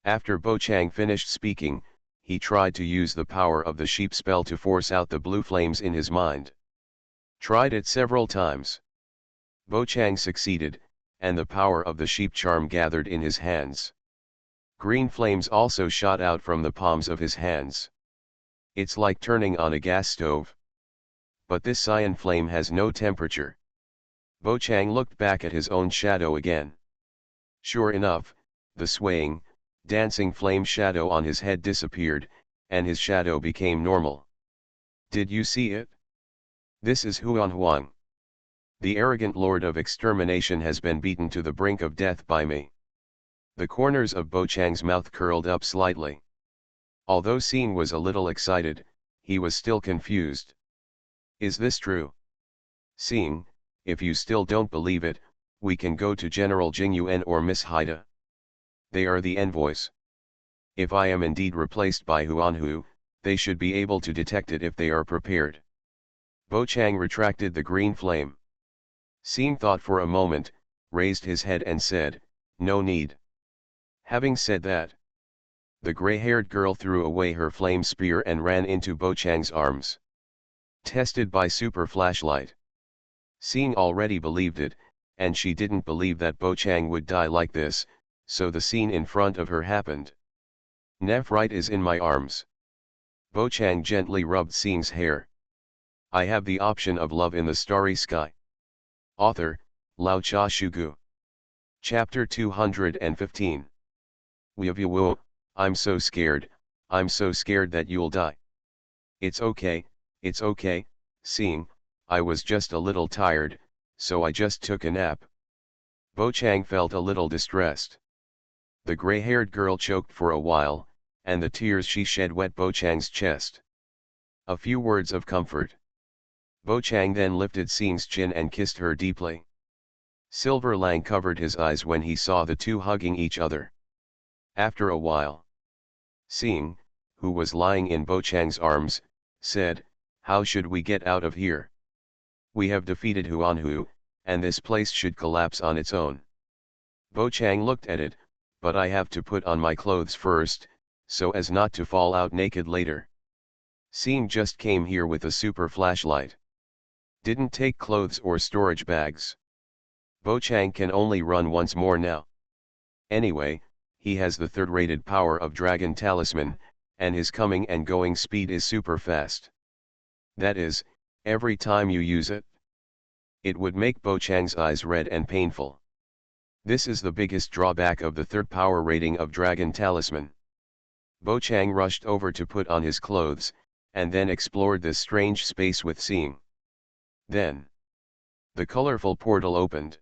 After Bo Chang finished speaking, he tried to use the power of the sheep spell to force out the blue flames in his mind. Tried it several times. Bo Chang succeeded, and the power of the sheep charm gathered in his hands. Green flames also shot out from the palms of his hands. It's like turning on a gas stove. But this cyan flame has no temperature. Bo Chang looked back at his own shadow again. Sure enough, the swaying, dancing flame shadow on his head disappeared, and his shadow became normal. Did you see it? This is Huan Huang. The arrogant lord of extermination has been beaten to the brink of death by me. The corners of Bo Chang's mouth curled up slightly. Although Seeing was a little excited, he was still confused. Is this true? Seeing, if you still don't believe it, we can go to General Jing Yuan or Miss Haida. They are the envoys. If I am indeed replaced by Huanhu, they should be able to detect it if they are prepared. Bo Chang retracted the green flame. Seeing thought for a moment, raised his head and said, "No need." Having said that, the gray-haired girl threw away her flame spear and ran into Bo Chang's arms. Tested by super flashlight. Seeing already believed it, and she didn't believe that Bo Chang would die like this, so the scene in front of her happened. Nephrite is in my arms. Bo Chang gently rubbed Seeing's hair. I have the option of love in the starry sky. Author, Lao Cha Shugu. Chapter 215. Woo, I'm so scared that you'll die. It's okay, Seeing, I was just a little tired, so I just took a nap. Bo Chang felt a little distressed. The gray-haired girl choked for a while, and the tears she shed wet Bo Chang's chest. A few words of comfort. Bo Chang then lifted Seeing's chin and kissed her deeply. Silver Lang covered his eyes when he saw the two hugging each other. After a while, Seeing, who was lying in Bo Chang's arms, said, "How should we get out of here? We have defeated Huanhu, and this place should collapse on its own." Bo Chang looked at it, "But I have to put on my clothes first, so as not to fall out naked later. Seeing just came here with a super flashlight. Didn't take clothes or storage bags. Bo Chang can only run once more now. Anyway, he has the third-rated power of Dragon Talisman, and his coming and going speed is super fast. That is, every time you use it. It would make Bo Chang's eyes red and painful. This is the biggest drawback of the third power rating of Dragon Talisman." Bo Chang rushed over to put on his clothes, and then explored this strange space with Seeing. Then, the colorful portal opened.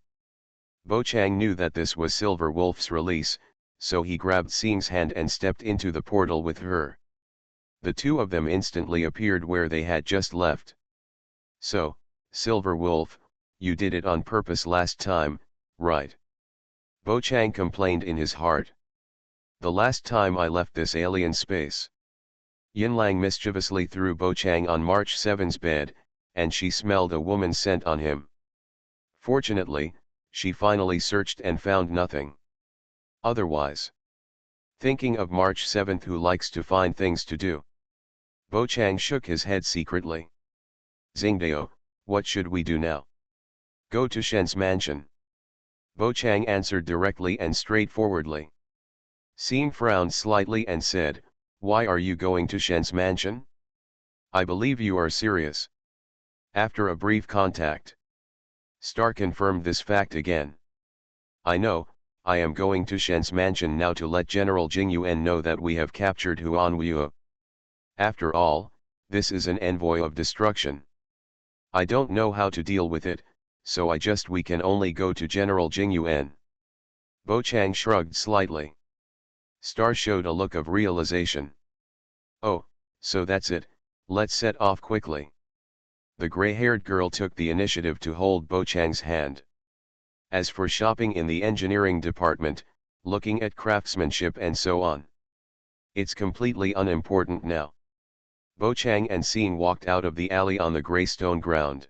Bo Chang knew that this was Silver Wolf's release, so he grabbed Seeing's hand and stepped into the portal with her. The two of them instantly appeared where they had just left. "So, Silver Wolf, you did it on purpose last time, right?" Bo Chang complained in his heart. "The last time I left this alien space." Yinlang mischievously threw Bo Chang on March 7's bed, and she smelled a woman's scent on him. Fortunately, she finally searched and found nothing. Otherwise, thinking of March 7th who likes to find things to do. Bo Chang shook his head secretly. Xingdao, what should we do now? Go to Shen's mansion. Bo Chang answered directly and straightforwardly. Xing frowned slightly and said, why are you going to Shen's mansion? I believe you are serious. After a brief contact, Star confirmed this fact again. I know, I am going to Shen's mansion now to let General Jing Yuan know that we have captured Huan Wu. After all, this is an envoy of destruction. I don't know how to deal with it, so we can only go to General Jing Yuan. Bo Chang shrugged slightly. Star showed a look of realization. Oh, so that's it, let's set off quickly. The gray-haired girl took the initiative to hold Bo Chang's hand. As for shopping in the engineering department, looking at craftsmanship and so on, it's completely unimportant now. Bo Chang and Xing walked out of the alley on the gray stone ground.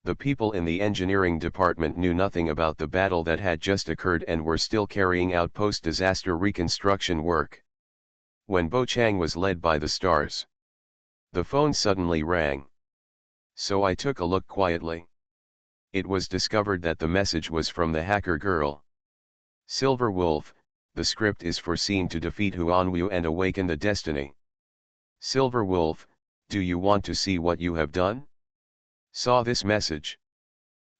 The people in the engineering department knew nothing about the battle that had just occurred and were still carrying out post-disaster reconstruction work. When Bo Chang was led by the stars, the phone suddenly rang. So I took a look quietly. It was discovered that the message was from the hacker girl. Silver Wolf, the script is foreseen to defeat Huan Wu and awaken the destiny. Silver Wolf, do you want to see what you have done? Saw this message.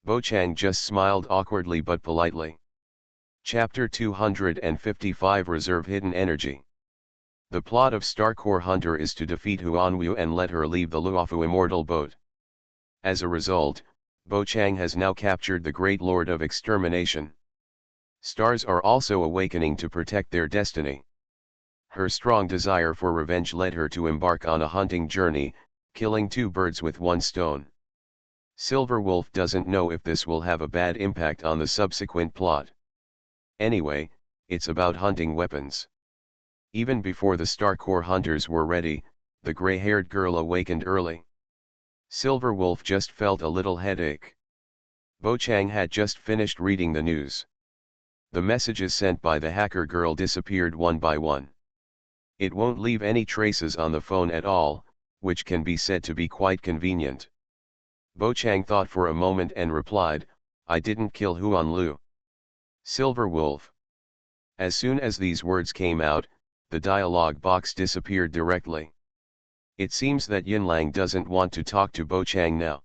Bo Chang just smiled awkwardly but politely. Chapter 255 Reserve Hidden Energy. The plot of Star Core Hunter is to defeat Huan Wu and let her leave the Luofu immortal boat. As a result, Bo Chang has now captured the Great Lord of Extermination. Stars are also awakening to protect their destiny. Her strong desire for revenge led her to embark on a hunting journey, killing two birds with one stone. Silver Wolf doesn't know if this will have a bad impact on the subsequent plot. Anyway, it's about hunting weapons. Even before the Star Core hunters were ready, the gray-haired girl awakened early. Silver Wolf just felt a little headache. Bo Chang had just finished reading the news. The messages sent by the hacker girl disappeared one by one. It won't leave any traces on the phone at all, which can be said to be quite convenient. Bo Chang thought for a moment and replied, I didn't kill Huan Lu. Silver Wolf. As soon as these words came out, the dialogue box disappeared directly. It seems that Yinlang doesn't want to talk to Bo Chang now.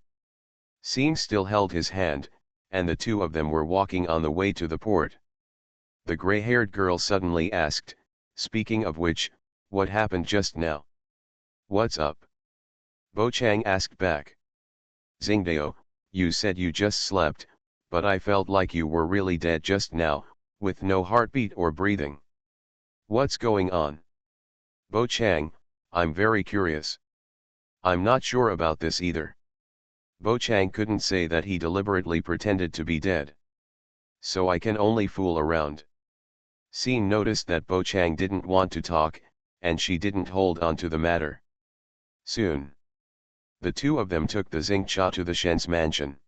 Xing still held his hand, and the two of them were walking on the way to the port. The gray-haired girl suddenly asked, speaking of which, what happened just now? What's up? Bo Chang asked back. Xingdao, you said you just slept, but I felt like you were really dead just now, with no heartbeat or breathing. What's going on? Bo Chang, I'm very curious. I'm not sure about this either. Bo Chang couldn't say that he deliberately pretended to be dead. So I can only fool around. Xing noticed that Bo Chang didn't want to talk, and she didn't hold on to the matter. Soon, the two of them took the Xingcha to the Shen's mansion.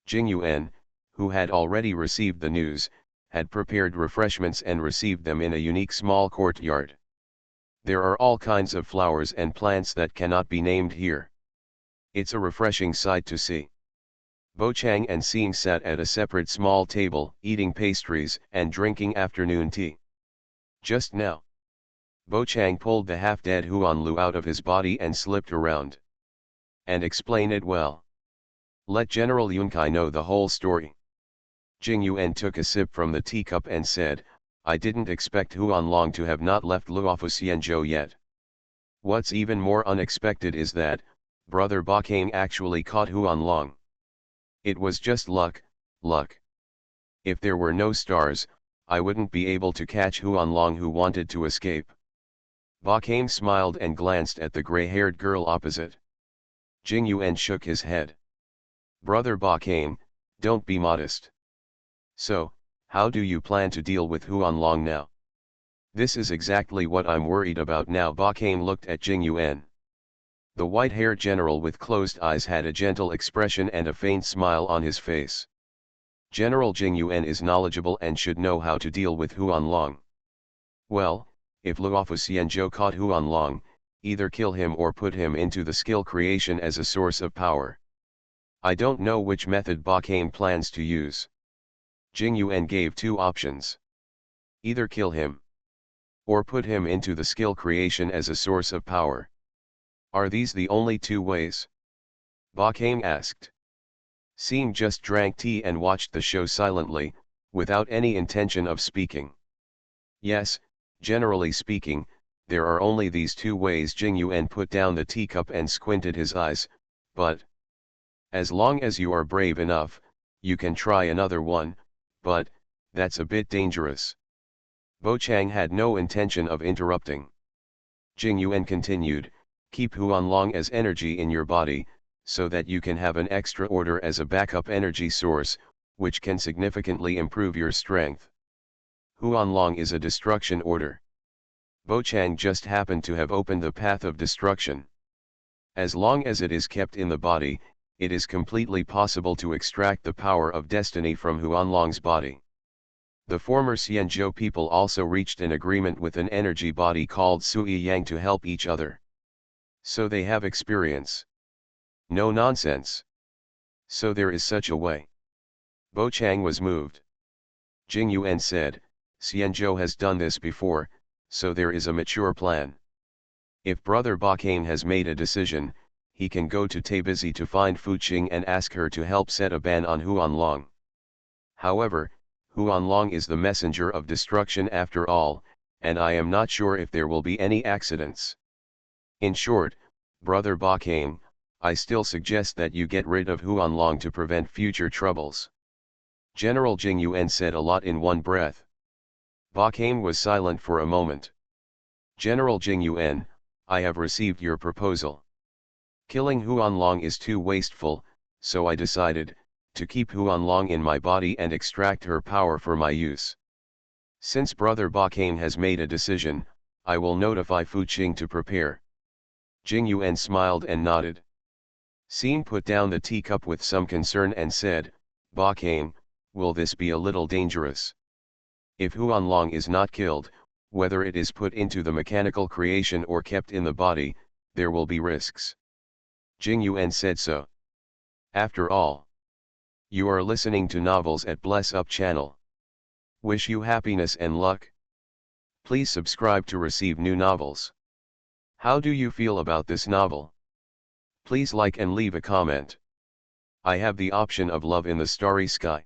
Jing Yuan, who had already received the news, had prepared refreshments and received them in a unique small courtyard. There are all kinds of flowers and plants that cannot be named here. It's a refreshing sight to see. Bo Chang and Xing sat at a separate small table, eating pastries and drinking afternoon tea. Just now, Bo Chang pulled the half-dead Huan Lu out of his body and slipped around. And explain it well. Let General Yunkai know the whole story. Jing Yuan took a sip from the teacup and said, I didn't expect Huan Long to have not left Luofu Xianzhou yet. What's even more unexpected is that, Brother Ba Kang actually caught Huan Long. It was just luck. If there were no stars, I wouldn't be able to catch Huan Long who wanted to escape. Ba Kang smiled and glanced at the gray-haired girl opposite. Jing Yuan shook his head. Brother Ba Kang, don't be modest. So, how do you plan to deal with Huan Long now? This is exactly what I'm worried about now. Ba Kang looked at Jing Yuan. The white-haired general with closed eyes had a gentle expression and a faint smile on his face. General Jing Yuan is knowledgeable and should know how to deal with Huan Long. Well, if Luofu Xianzhou caught Huan Long, either kill him or put him into the skill creation as a source of power. I don't know which method Bakaim plans to use. Jing Yuan gave two options. Either kill him, or put him into the skill creation as a source of power. Are these the only two ways? Bakaim asked. Seem just drank tea and watched the show silently, without any intention of speaking. Yes, generally speaking, there are only these two ways. Jing Yuan put down the teacup and squinted his eyes, but as long as you are brave enough, you can try another one, but that's a bit dangerous. Bo Chang had no intention of interrupting. Jing Yuan continued, keep Huanlong as energy in your body, so that you can have an extra order as a backup energy source, which can significantly improve your strength. Huanlong is a destruction order. Bo Chang just happened to have opened the path of destruction. As long as it is kept in the body, it is completely possible to extract the power of destiny from Huanlong's body. The former Xianzhou people also reached an agreement with an energy body called Sui Yang to help each other. So they have experience. No nonsense. So there is such a way. Bo Chang was moved. Jing Yuan said, Xianzhou has done this before, so there is a mature plan. If Brother Bakaim has made a decision, he can go to Taibizi to find Fu Qing and ask her to help set a ban on Huanlong. However, Huanlong is the messenger of destruction after all, and I am not sure if there will be any accidents. In short, Brother Bakaim, I still suggest that you get rid of Huanlong to prevent future troubles. General Jing Yuan said a lot in one breath. Bakaim was silent for a moment. General Jing Yuan, I have received your proposal. Killing Huanlong is too wasteful, so I decided to keep Huanlong in my body and extract her power for my use. Since Brother Bakaim has made a decision, I will notify Fu Qing to prepare. Jing Yuan smiled and nodded. Xin put down the teacup with some concern and said, Bakaim, will this be a little dangerous? If Huanlong is not killed, whether it is put into the mechanical creation or kept in the body, there will be risks. Jing Yuan said so. After all, you are listening to novels at Bless Up channel. Wish you happiness and luck. Please subscribe to receive new novels. How do you feel about this novel? Please like and leave a comment. I have the option of Love in the Starry Sky.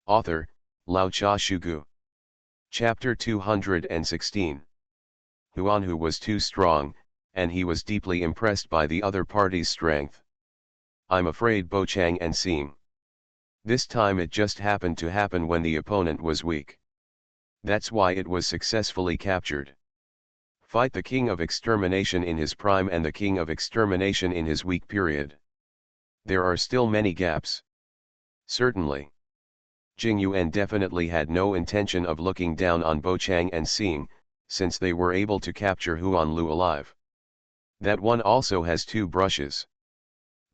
Author, Lao Cha Shugu. Chapter 216. Huanhu was too strong, and he was deeply impressed by the other party's strength. I'm afraid Bo Chang and Xing. This time it just happened to happen when the opponent was weak. That's why it was successfully captured. Fight the King of Extermination in his prime and the King of Extermination in his weak period. There are still many gaps. Certainly. Jing Yuan definitely had no intention of looking down on Bo Chang and Xing, since they were able to capture Huanlu alive. That one also has two brushes.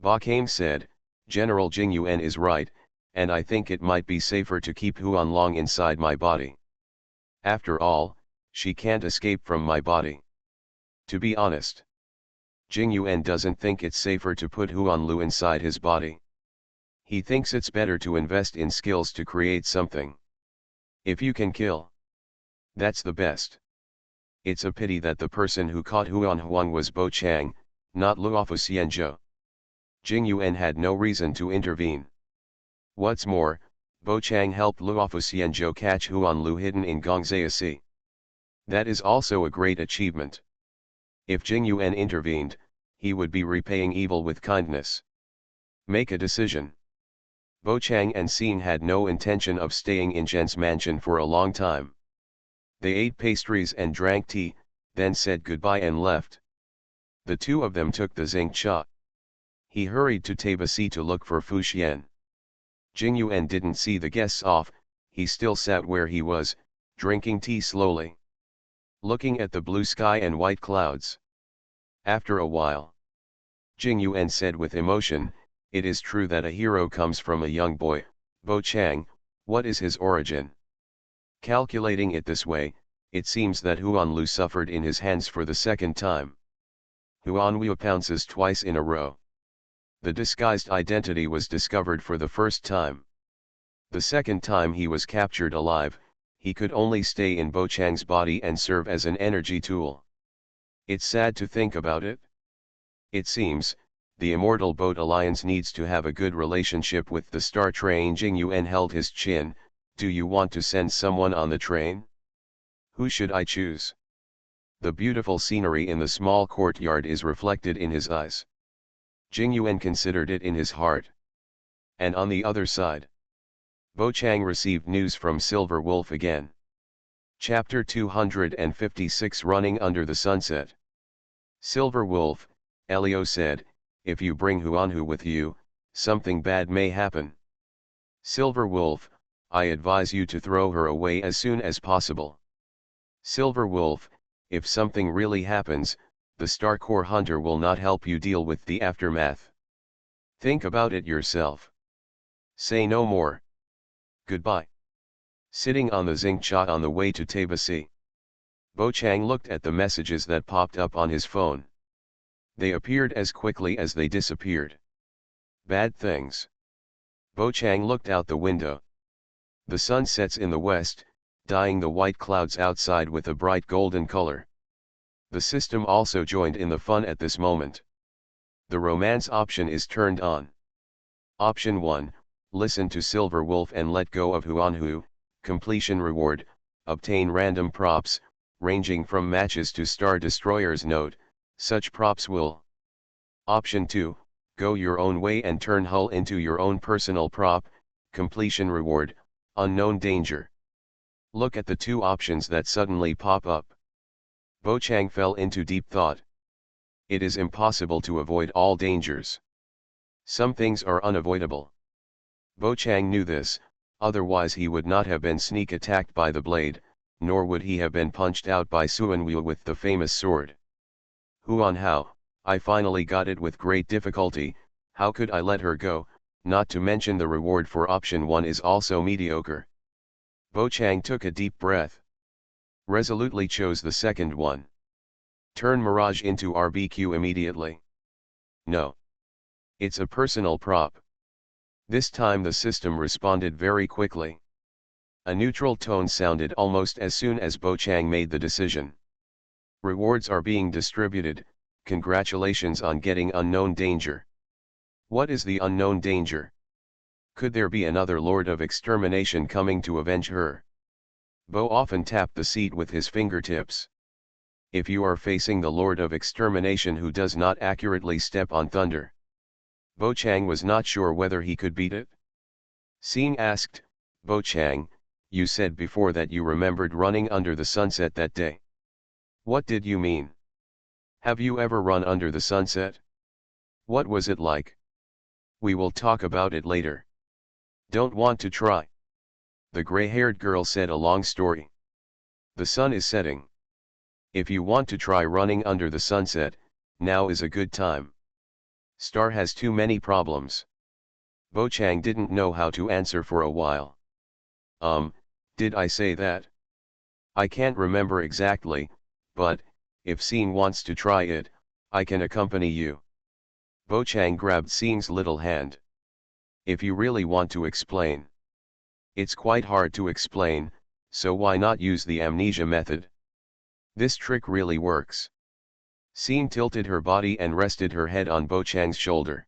Bakaim said, General Jing Yuan is right, and I think it might be safer to keep Huanlong inside my body. After all, she can't escape from my body. To be honest, Jing Yuan doesn't think it's safer to put Huanlu inside his body. He thinks it's better to invest in skills to create something. If you can kill, that's the best. It's a pity that the person who caught Huang was Bo Chang, not Luofu Xianzhou. Jing Yuan had no reason to intervene. What's more, Bo Chang helped Luofu Xianzhou catch Huanlu hidden in Gongzhou Sea. That is also a great achievement. If Jing Yuan intervened, he would be repaying evil with kindness. Make a decision. Bo Chang and Xin had no intention of staying in Zhen's mansion for a long time. They ate pastries and drank tea, then said goodbye and left. The two of them took the zinc cha. He hurried to Taibizi to look for Fu Xian. Jing Yuan didn't see the guests off, he still sat where he was, drinking tea slowly, looking at the blue sky and white clouds. After a while, Jing Yuan said with emotion, it is true that a hero comes from a young boy, Bo Chang, what is his origin? Calculating it this way, it seems that Huanlu suffered in his hands for the second time. Huanwu pounces twice in a row. The disguised identity was discovered for the first time. The second time he was captured alive, he could only stay in Bo Chang's body and serve as an energy tool. It's sad to think about it. It seems, the immortal boat alliance needs to have a good relationship with the star train. Jing Yuan held his chin. Do you want to send someone on the train? Who should I choose? The beautiful scenery in the small courtyard is reflected in his eyes. Jing Yuan considered it in his heart. And on the other side, Bo Chang received news from Silver Wolf again. Chapter 256 Running Under the Sunset. Silver Wolf, Elio said, if you bring Huanhu with you, something bad may happen. Silver Wolf, I advise you to throw her away as soon as possible. Silver Wolf, if something really happens, the Star Core Hunter will not help you deal with the aftermath. Think about it yourself. Say no more. Goodbye. Sitting on the Xingcha on the way to Tabasi, Bo Chang looked at the messages that popped up on his phone. They appeared as quickly as they disappeared. Bad things. Bo Chang looked out the window. The sun sets in the west, dyeing the white clouds outside with a bright golden color. The system also joined in the fun at this moment. The romance option is turned on. Option 1, listen to Silver Wolf and let go of Huanhu, completion reward, obtain random props, ranging from matches to Star Destroyer's note, such props will. Option 2, go your own way and turn Hull into your own personal prop, completion reward, unknown danger. Look at the two options that suddenly pop up. Bo Chang fell into deep thought. It is impossible to avoid all dangers. Some things are unavoidable. Bo Chang knew this, otherwise he would not have been sneak attacked by the blade, nor would he have been punched out by Suanwu with the famous sword. Huan Hao, I finally got it with great difficulty. How could I let her go? Not to mention the reward for option 1 is also mediocre. Bo Chang took a deep breath. Resolutely chose the second one. Turn Mirage into RBQ immediately. No. It's a personal prop. This time the system responded very quickly. A neutral tone sounded almost as soon as Bo Chang made the decision. Rewards are being distributed, congratulations on getting unknown danger. What is the unknown danger? Could there be another Lord of Extermination coming to avenge her? Bo often tapped the seat with his fingertips. If you are facing the Lord of Extermination who does not accurately step on thunder, Bo Chang was not sure whether he could beat it. Xing asked, Bo Chang, you said before that you remembered running under the sunset that day. What did you mean? Have you ever run under the sunset? What was it like? We will talk about it later. Don't want to try. The gray-haired girl said a long story. The sun is setting. If you want to try running under the sunset, now is a good time. Star has too many problems. Bo Chang didn't know how to answer for a while. Did I say that? I can't remember exactly, but, if Xing wants to try it, I can accompany you. Bo Chang grabbed Xing's little hand. If you really want to explain. It's quite hard to explain, so why not use the amnesia method? This trick really works. Xing tilted her body and rested her head on Bo Chang's shoulder.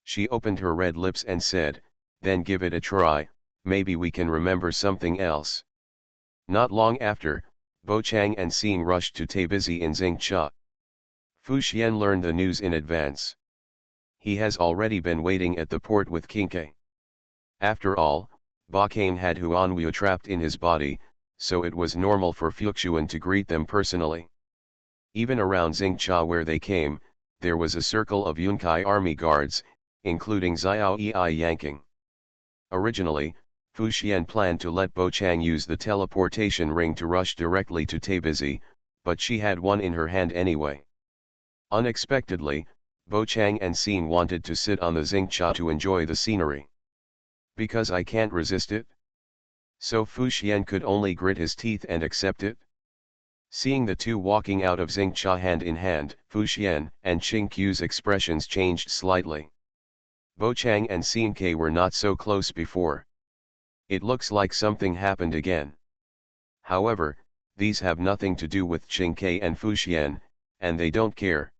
She opened her red lips and said, then give it a try, maybe we can remember something else. Not long after, Bo Chang and Xing rushed to Tabizi in Xingcha. Fu Xian learned the news in advance. He has already been waiting at the port with Kinke. After all, Ba Kane had Huanwu trapped in his body, so it was normal for Fuxuan to greet them personally. Even around Xingcha where they came, there was a circle of Yunkai army guards, including Xiao Yi Yanking. Originally, Fu Xian planned to let Bo Chang use the teleportation ring to rush directly to Tabizi, but she had one in her hand anyway. Unexpectedly, Bo Chang and Xing wanted to sit on the Xingcha to enjoy the scenery. Because I can't resist it? So Fu Xian could only grit his teeth and accept it? Seeing the two walking out of Xingcha hand in hand, Fu Xian and Qing Qiu's expressions changed slightly. Bo Chang and Xin Ke were not so close before. It looks like something happened again. However, these have nothing to do with Qing Ke and Fu Xian, and they don't care.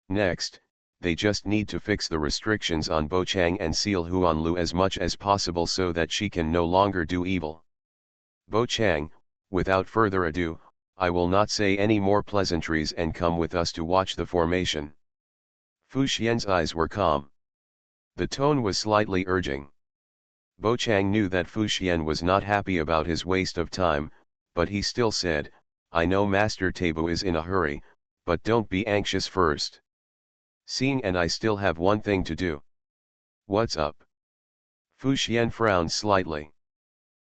Next, they just need to fix the restrictions on Bo Chang and seal Huanlu as much as possible so that she can no longer do evil. Bo Chang, without further ado, I will not say any more pleasantries and come with us to watch the formation. Fu Xian's eyes were calm. The tone was slightly urging. Bo Chang knew that Fu Xian was not happy about his waste of time, but he still said, I know Master Taibu is in a hurry, but don't be anxious first. Seeing and I still have one thing to do. What's up? Fu Xian frowned slightly.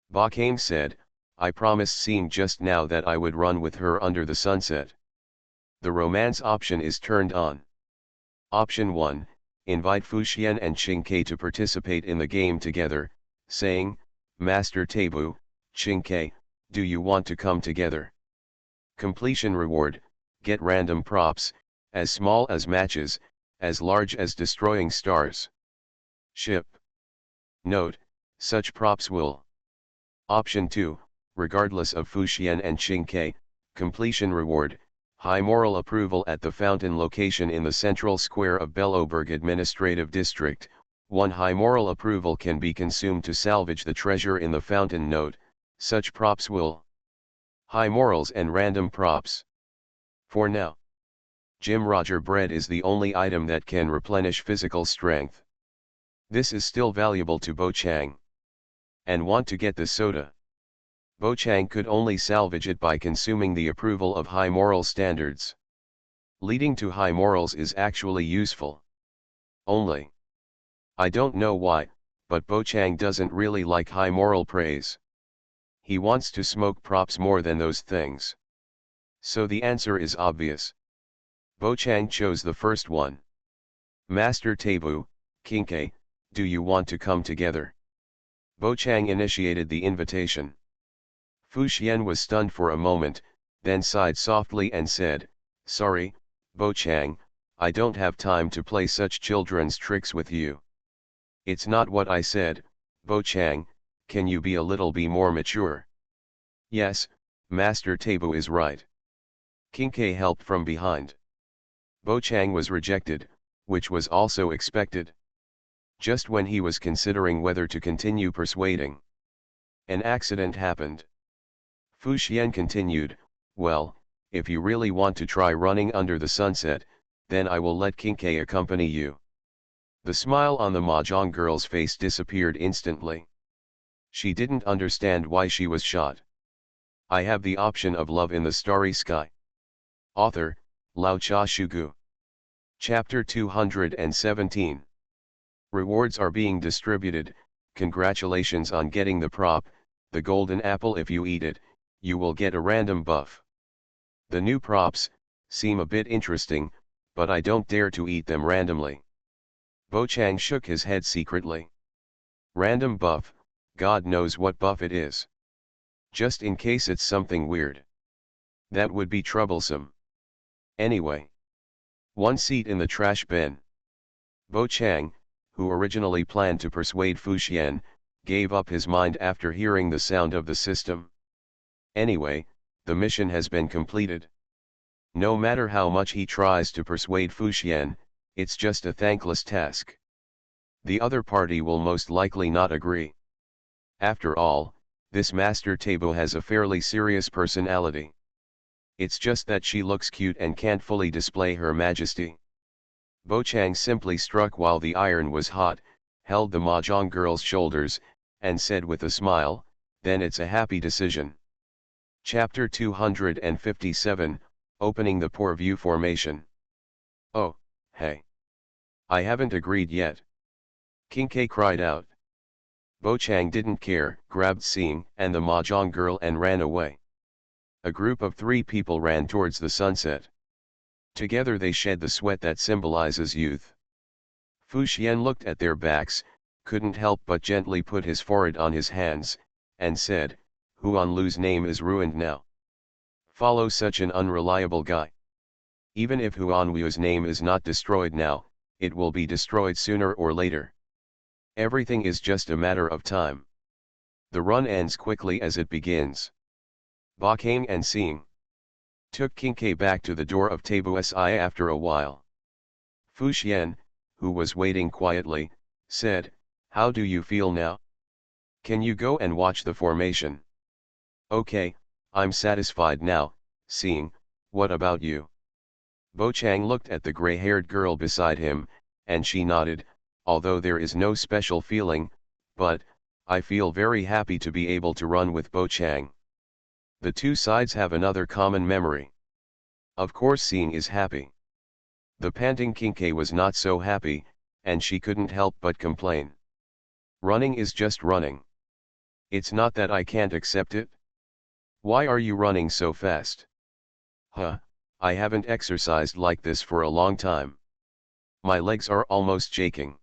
Ba Kame said, I promised Seeing just now that I would run with her under the sunset. The romance option is turned on. Option 1, invite Fu Xian and Qing Ke to participate in the game together, saying, Master Taibu, Qing Ke, do you want to come together? Completion reward, get random props, as small as matches, as large as destroying stars. Ship. Note, such props will. Option 2, regardless of Fu Xian and Qing Ke, completion reward, high moral approval at the fountain location in the central square of Belloberg Administrative District. 1 high moral approval can be consumed to salvage the treasure in the fountain. Note, such props will. High morals and random props. For now, Jim Roger bread is the only item that can replenish physical strength. This is still valuable to Bo Chang. And want to get the soda. Bo Chang could only salvage it by consuming the approval of high moral standards. Leading to high morals is actually useful. Only. I don't know why, but Bo Chang doesn't really like high moral praise. He wants to smoke props more than those things. So the answer is obvious. Bo Chang chose the first one. Master Taibu, Qing Ke, do you want to come together? Bo Chang initiated the invitation. Fu Xian was stunned for a moment, then sighed softly and said, Sorry, Bo Chang, I don't have time to play such children's tricks with you. It's not what I said, Bo Chang, can you be a little more mature? Yes, Master Taibu is right. Qing Ke helped from behind. Bo Chang was rejected, which was also expected. Just when he was considering whether to continue persuading, an accident happened. Fu Xian continued, well, if you really want to try running under the sunset, then I will let Qing Ke accompany you. The smile on the Mahjong girl's face disappeared instantly. She didn't understand why she was shot. I have the option of love in the starry sky. Author, Lao Cha Shugu. Chapter 217. Rewards are being distributed. Congratulations on getting the prop, the golden apple. If you eat it, you will get a random buff. The new props seem a bit interesting, but I don't dare to eat them randomly. Bo Chang shook his head secretly. Random buff, God knows what buff it is. Just in case it's something weird. That would be troublesome. Anyway. One seat in the trash bin. Bo Chang, who originally planned to persuade Fu Xian, gave up his mind after hearing the sound of the system. Anyway, the mission has been completed. No matter how much he tries to persuade Fu Xian, it's just a thankless task. The other party will most likely not agree. After all, this Master Taibu has a fairly serious personality. It's just that she looks cute and can't fully display her majesty. Bo Chang simply struck while the iron was hot, held the Mahjong girl's shoulders, and said with a smile, then it's a happy decision. Chapter 257, Opening the Poor View Formation. Oh, hey. I haven't agreed yet. Qing Ke cried out. Bo Chang didn't care, grabbed Xing and the Mahjong girl and ran away. A group of 3 people ran towards the sunset. Together they shed the sweat that symbolizes youth. Fu Xian looked at their backs, couldn't help but gently put his forehead on his hands, and said, Huanlu's name is ruined now. Follow such an unreliable guy. Even if Huanwu's name is not destroyed now, it will be destroyed sooner or later. Everything is just a matter of time. The run ends quickly as it begins. Ba Kang and Seeing took Kinke back to the door of Tabu Si after a while. Fu Xian, who was waiting quietly, said, "How do you feel now? Can you go and watch the formation?" "Okay, I'm satisfied now." Seeing, "What about you?" Bo Chang looked at the gray-haired girl beside him, and she nodded, although there is no special feeling, but, I feel very happy to be able to run with Bo Chang. The two sides have another common memory. Of course Seeing is happy. The panting Kinke was not so happy, and she couldn't help but complain. Running is just running. It's not that I can't accept it. Why are you running so fast? Huh, I haven't exercised like this for a long time. My legs are almost shaking.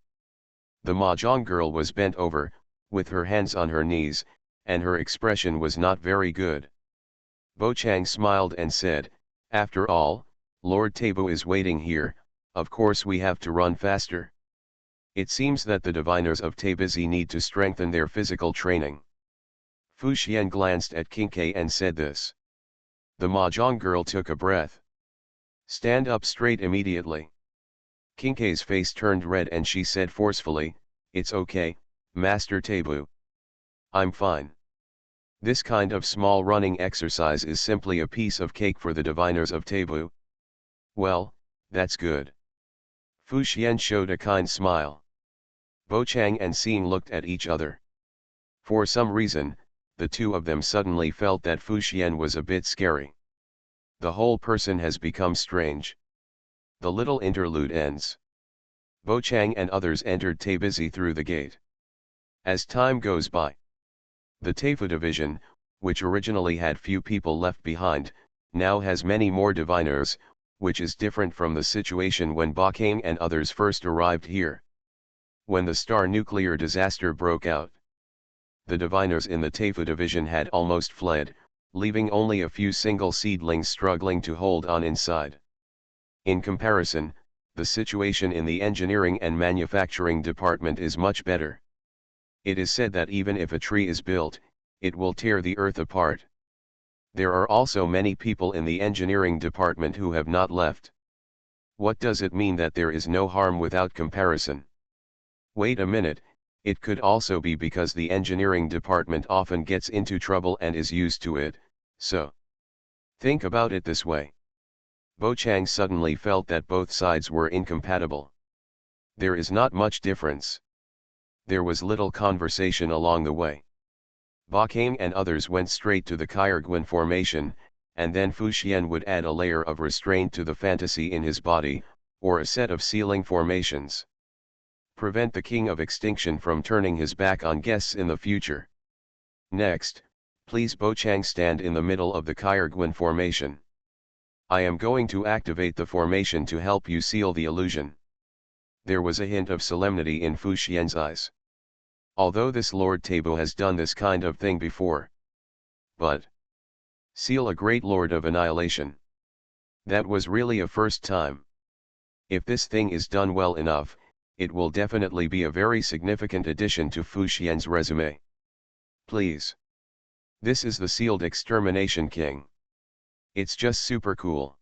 The Mahjong girl was bent over, with her hands on her knees, and her expression was not very good. Bo Chang smiled and said, "After all, Lord Tabu is waiting here, of course we have to run faster. It seems that the diviners of Tabizi need to strengthen their physical training." Fu Xian glanced at Kinke and said this. The Mahjong girl took a breath. "Stand up straight immediately." Kinke's face turned red and she said forcefully, "It's okay, Master Tabu. I'm fine. This kind of small running exercise is simply a piece of cake for the diviners of Tabu." "Well, that's good." Fu Xian showed a kind smile. Bo Chang and Seeing looked at each other. For some reason, the two of them suddenly felt that Fu Xian was a bit scary. The whole person has become strange. The little interlude ends. Bo Chang and others entered Tabizi through the gate. As time goes by, the Taifu division, which originally had few people left behind, now has many more diviners, which is different from the situation when Ba Kang and others first arrived here. When the star nuclear disaster broke out, the diviners in the Taifu division had almost fled, leaving only a few single seedlings struggling to hold on inside. In comparison, the situation in the engineering and manufacturing department is much better. It is said that even if a tree is built, it will tear the earth apart. There are also many people in the engineering department who have not left. What does it mean that there is no harm without comparison? Wait a minute, it could also be because the engineering department often gets into trouble and is used to it, so. Think about it this way. Bo Chang suddenly felt that both sides were incompatible. There is not much difference. There was little conversation along the way. Ba Kang and others went straight to the Kyrgyz formation, and then Fu Xian would add a layer of restraint to the fantasy in his body, or a set of sealing formations. Prevent the King of Extinction from turning his back on guests in the future. Next, please Bo Chang stand in the middle of the Kyrgyz formation. I am going to activate the formation to help you seal the illusion. There was a hint of solemnity in Fu Xian's eyes. Although this Lord Tabu has done this kind of thing before. But seal a great Lord of Annihilation. That was really a first time. If this thing is done well enough, it will definitely be a very significant addition to Fu Xian's resume. Please. This is the sealed Extermination King. It's just super cool.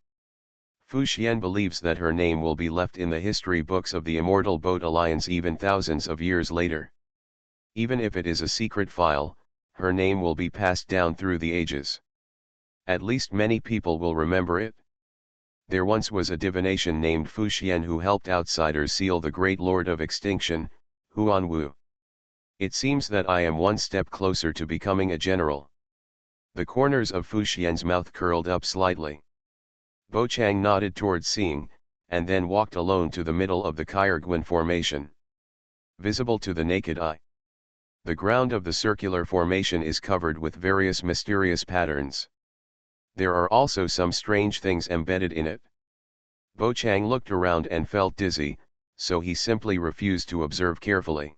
Fu Xian believes that her name will be left in the history books of the Immortal Boat Alliance even thousands of years later. Even if it is a secret file, her name will be passed down through the ages. At least many people will remember it. There once was a divination named Fu Xian who helped outsiders seal the Great Lord of Extinction, Huan Wu. It seems that I am one step closer to becoming a general. The corners of Fu Xian's mouth curled up slightly. Bo Chang nodded towards Seeing, and then walked alone to the middle of the Kyrgyz formation. Visible to the naked eye. The ground of the circular formation is covered with various mysterious patterns. There are also some strange things embedded in it. Bo Chang looked around and felt dizzy, so he simply refused to observe carefully.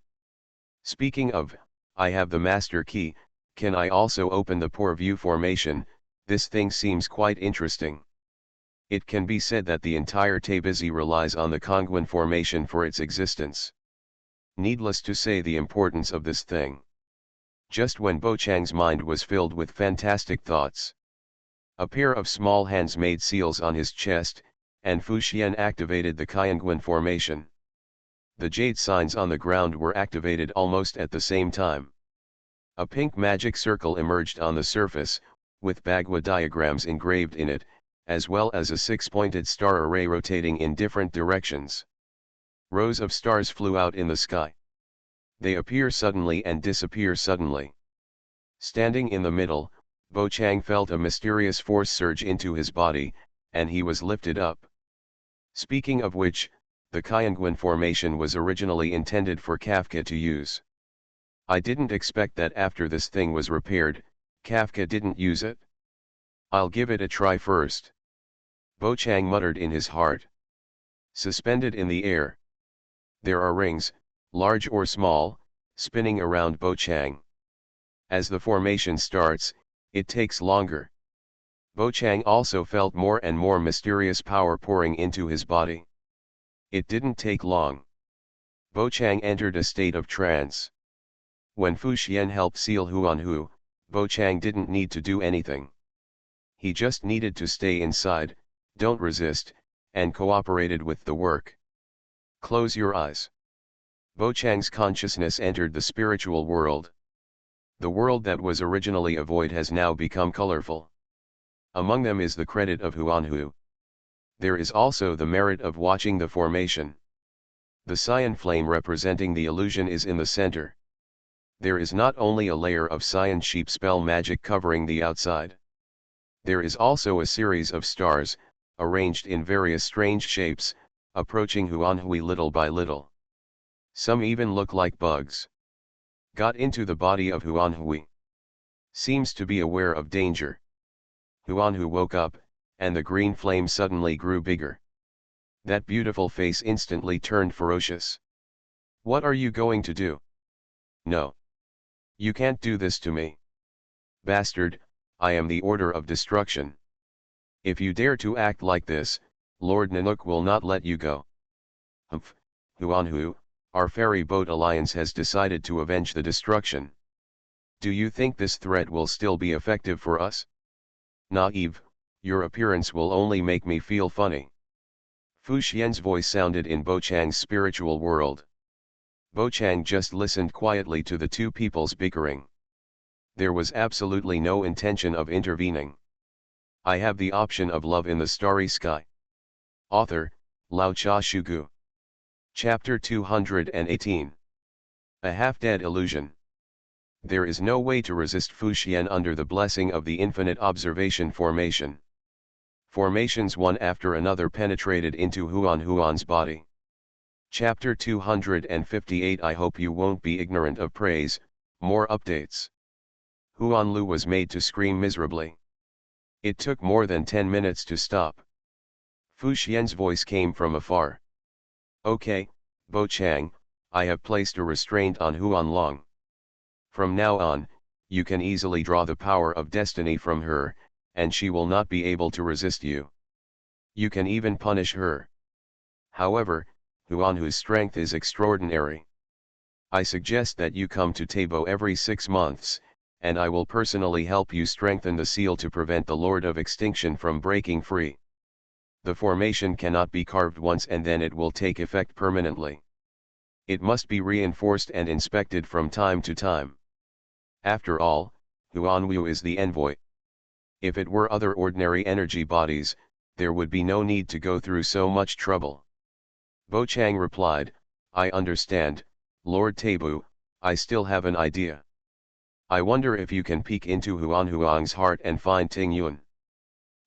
Speaking of, I have the master key, can I also open the Poor View formation, This thing seems quite interesting. It can be said that the entire Tabizi relies on the Kongwan formation for its existence. Needless to say the importance of this thing. Just when Bo Chang's mind was filled with fantastic thoughts, a pair of small hands made seals on his chest, and Fu Xian activated the Kongwan formation. The jade signs on the ground were activated almost at the same time. A pink magic circle emerged on the surface, with Bagua diagrams engraved in it, as well as a six-pointed star array rotating in different directions. Rows of stars flew out in the sky. They appear suddenly and disappear suddenly. Standing in the middle, Bo Chang felt a mysterious force surge into his body, and he was lifted up. Speaking of which, the Kongwan formation was originally intended for Kafka to use. I didn't expect that after this thing was repaired, Kafka didn't use it. I'll give it a try first. Bo Chang muttered in his heart. Suspended in the air. There are rings, large or small, spinning around Bo Chang. As the formation starts, it takes longer. Bo Chang also felt more and more mysterious power pouring into his body. It didn't take long. Bo Chang entered a state of trance. When Fu Xian helped seal Huanhu, Bo Chang didn't need to do anything. He just needed to stay inside, don't resist, and cooperated with the work. Close your eyes. Bo Chang's consciousness entered the spiritual world. The world that was originally a void has now become colorful. Among them is the credit of Huanhu. There is also the merit of watching the formation. The cyan flame representing the illusion is in the center. There is not only a layer of cyan sheep spell magic covering the outside. There is also a series of stars, arranged in various strange shapes, approaching Huanhui little by little. Some even look like bugs. Got into the body of Huanhui. Seems to be aware of danger. Huanhu woke up, and the green flame suddenly grew bigger. That beautiful face instantly turned ferocious. What are you going to do? No. You can't do this to me. Bastard, I am the order of destruction. If you dare to act like this, Lord Nanook will not let you go. Humph, Huanhu, our ferry boat alliance has decided to avenge the destruction. Do you think this threat will still be effective for us? Naive, your appearance will only make me feel funny. Fu Xian's voice sounded in Bo Chang's spiritual world. Bo Chang just listened quietly to the two people's bickering. There was absolutely no intention of intervening. I have the option of love in the starry sky. Author, Lao Cha Shugu. Chapter 218. A half-dead illusion. There is no way to resist Fu Xian under the blessing of the infinite observation formation. Formations one after another penetrated into Huan's body. Chapter 258. I hope you won't be ignorant of praise. More updates. Huanlu was made to scream miserably. It took more than 10 minutes to stop. Fu Xian's voice came from afar. Okay, Bo Chang, I have placed a restraint on Huanlong. From now on, you can easily draw the power of destiny from her, and she will not be able to resist you. You can even punish her. However, Huanhu's strength is extraordinary. I suggest that you come to Tabo every 6 months, and I will personally help you strengthen the seal to prevent the Lord of Extinction from breaking free. The formation cannot be carved once and then it will take effect permanently. It must be reinforced and inspected from time to time. After all, Huanwu is the envoy. If it were other ordinary energy bodies, there would be no need to go through so much trouble. Bo Chang replied, I understand, Lord Tabu, I still have an idea. I wonder if you can peek into Huang's heart and find Ting Yun.